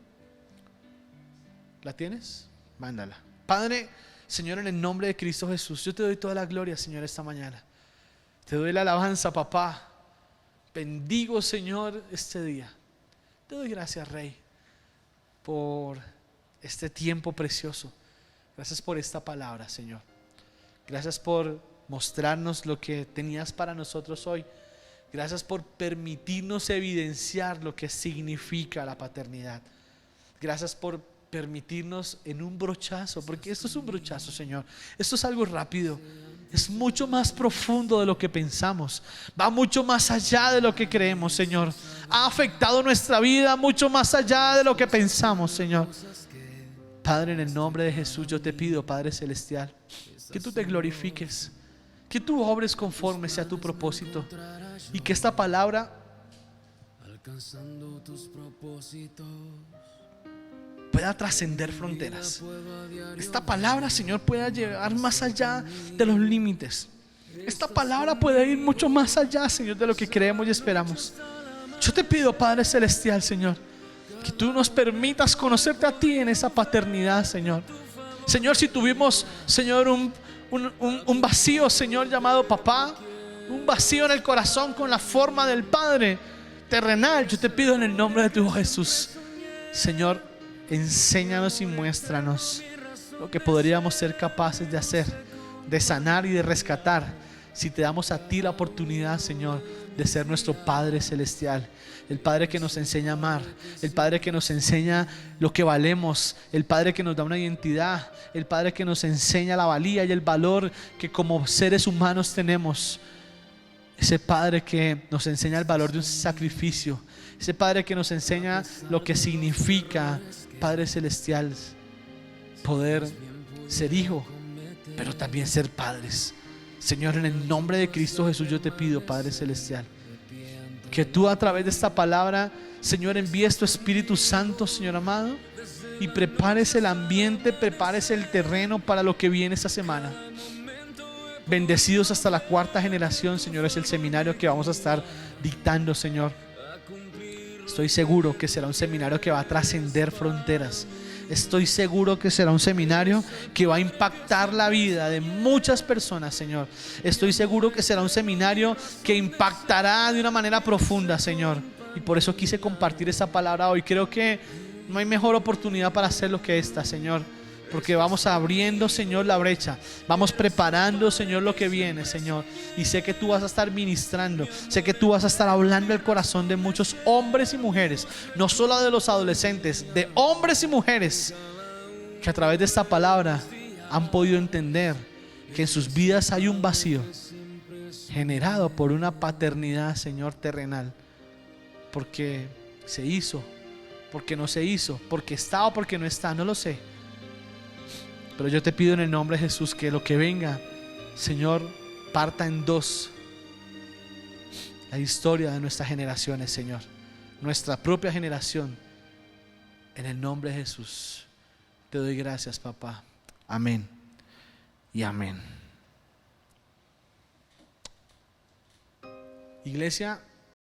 ¿La tienes? Mándala. Padre, Señor, en el nombre de Cristo Jesús, yo te doy toda la gloria, Señor, esta mañana. Te doy la alabanza, papá. Bendigo, Señor, este día. Te doy gracias, Rey, por este tiempo precioso. Gracias por esta palabra, Señor. Gracias por mostrarnos lo que tenías para nosotros hoy. Gracias por permitirnos evidenciar lo que significa la paternidad. Gracias por permitirnos en un brochazo, porque esto es un brochazo, Señor. Esto es algo rápido. Es mucho más profundo de lo que pensamos. Va mucho más allá de lo que creemos, Señor. Ha afectado nuestra vida mucho más allá de lo que pensamos, Señor. Padre, en el nombre de Jesús yo te pido, Padre Celestial, que tú te glorifiques, que tú obres conforme sea tu propósito, y que esta palabra pueda trascender fronteras. Esta palabra, Señor, pueda llegar más allá de los límites. Esta palabra puede ir mucho más allá, Señor, de lo que creemos y esperamos. Yo te pido, Padre Celestial, Señor, que tú nos permitas conocerte a ti en esa paternidad, Señor. Señor, si tuvimos, Señor, un vacío, Señor, llamado papá, un vacío en el corazón con la forma del Padre terrenal, yo te pido en el nombre de tu Hijo Jesús, Señor, enséñanos y muéstranos lo que podríamos ser capaces de hacer, de sanar y de rescatar, si te damos a ti la oportunidad, Señor, de ser nuestro Padre Celestial. El Padre que nos enseña a amar, el Padre que nos enseña lo que valemos, el Padre que nos da una identidad, el Padre que nos enseña la valía y el valor que como seres humanos tenemos. Ese Padre que nos enseña el valor de un sacrificio, ese Padre que nos enseña lo que significa, Padre Celestial, poder ser hijo, pero también ser padres. Señor, en el nombre de Cristo Jesús yo te pido, Padre Celestial, que tú a través de esta palabra, Señor, envíes tu Espíritu Santo, Señor amado, y prepares el ambiente, prepares el terreno para lo que viene esta semana. Bendecidos hasta la 4ª generación, Señor, es el seminario que vamos a estar dictando, Señor. Estoy seguro que será un seminario que va a trascender fronteras. Estoy seguro que será un seminario que va a impactar la vida de muchas personas, Señor. Estoy seguro que será un seminario que impactará de una manera profunda, Señor. Y por eso quise compartir esa palabra hoy. Creo que no hay mejor oportunidad para hacerlo que esta, Señor. Porque vamos abriendo, Señor, la brecha. Vamos preparando, Señor, lo que viene, Señor. Y sé que tú vas a estar ministrando. Sé que tú vas a estar hablando el corazón de muchos hombres y mujeres. No solo de los adolescentes, de hombres y mujeres que a través de esta palabra han podido entender que en sus vidas hay un vacío generado por una paternidad, Señor, terrenal. Porque se hizo, porque no se hizo, porque está o porque no está, no lo sé. Pero yo te pido en el nombre de Jesús que lo que venga, Señor, parta en dos la historia de nuestras generaciones, Señor. Nuestra propia generación. En el nombre de Jesús. Te doy gracias, papá. Amén y amén. Iglesia,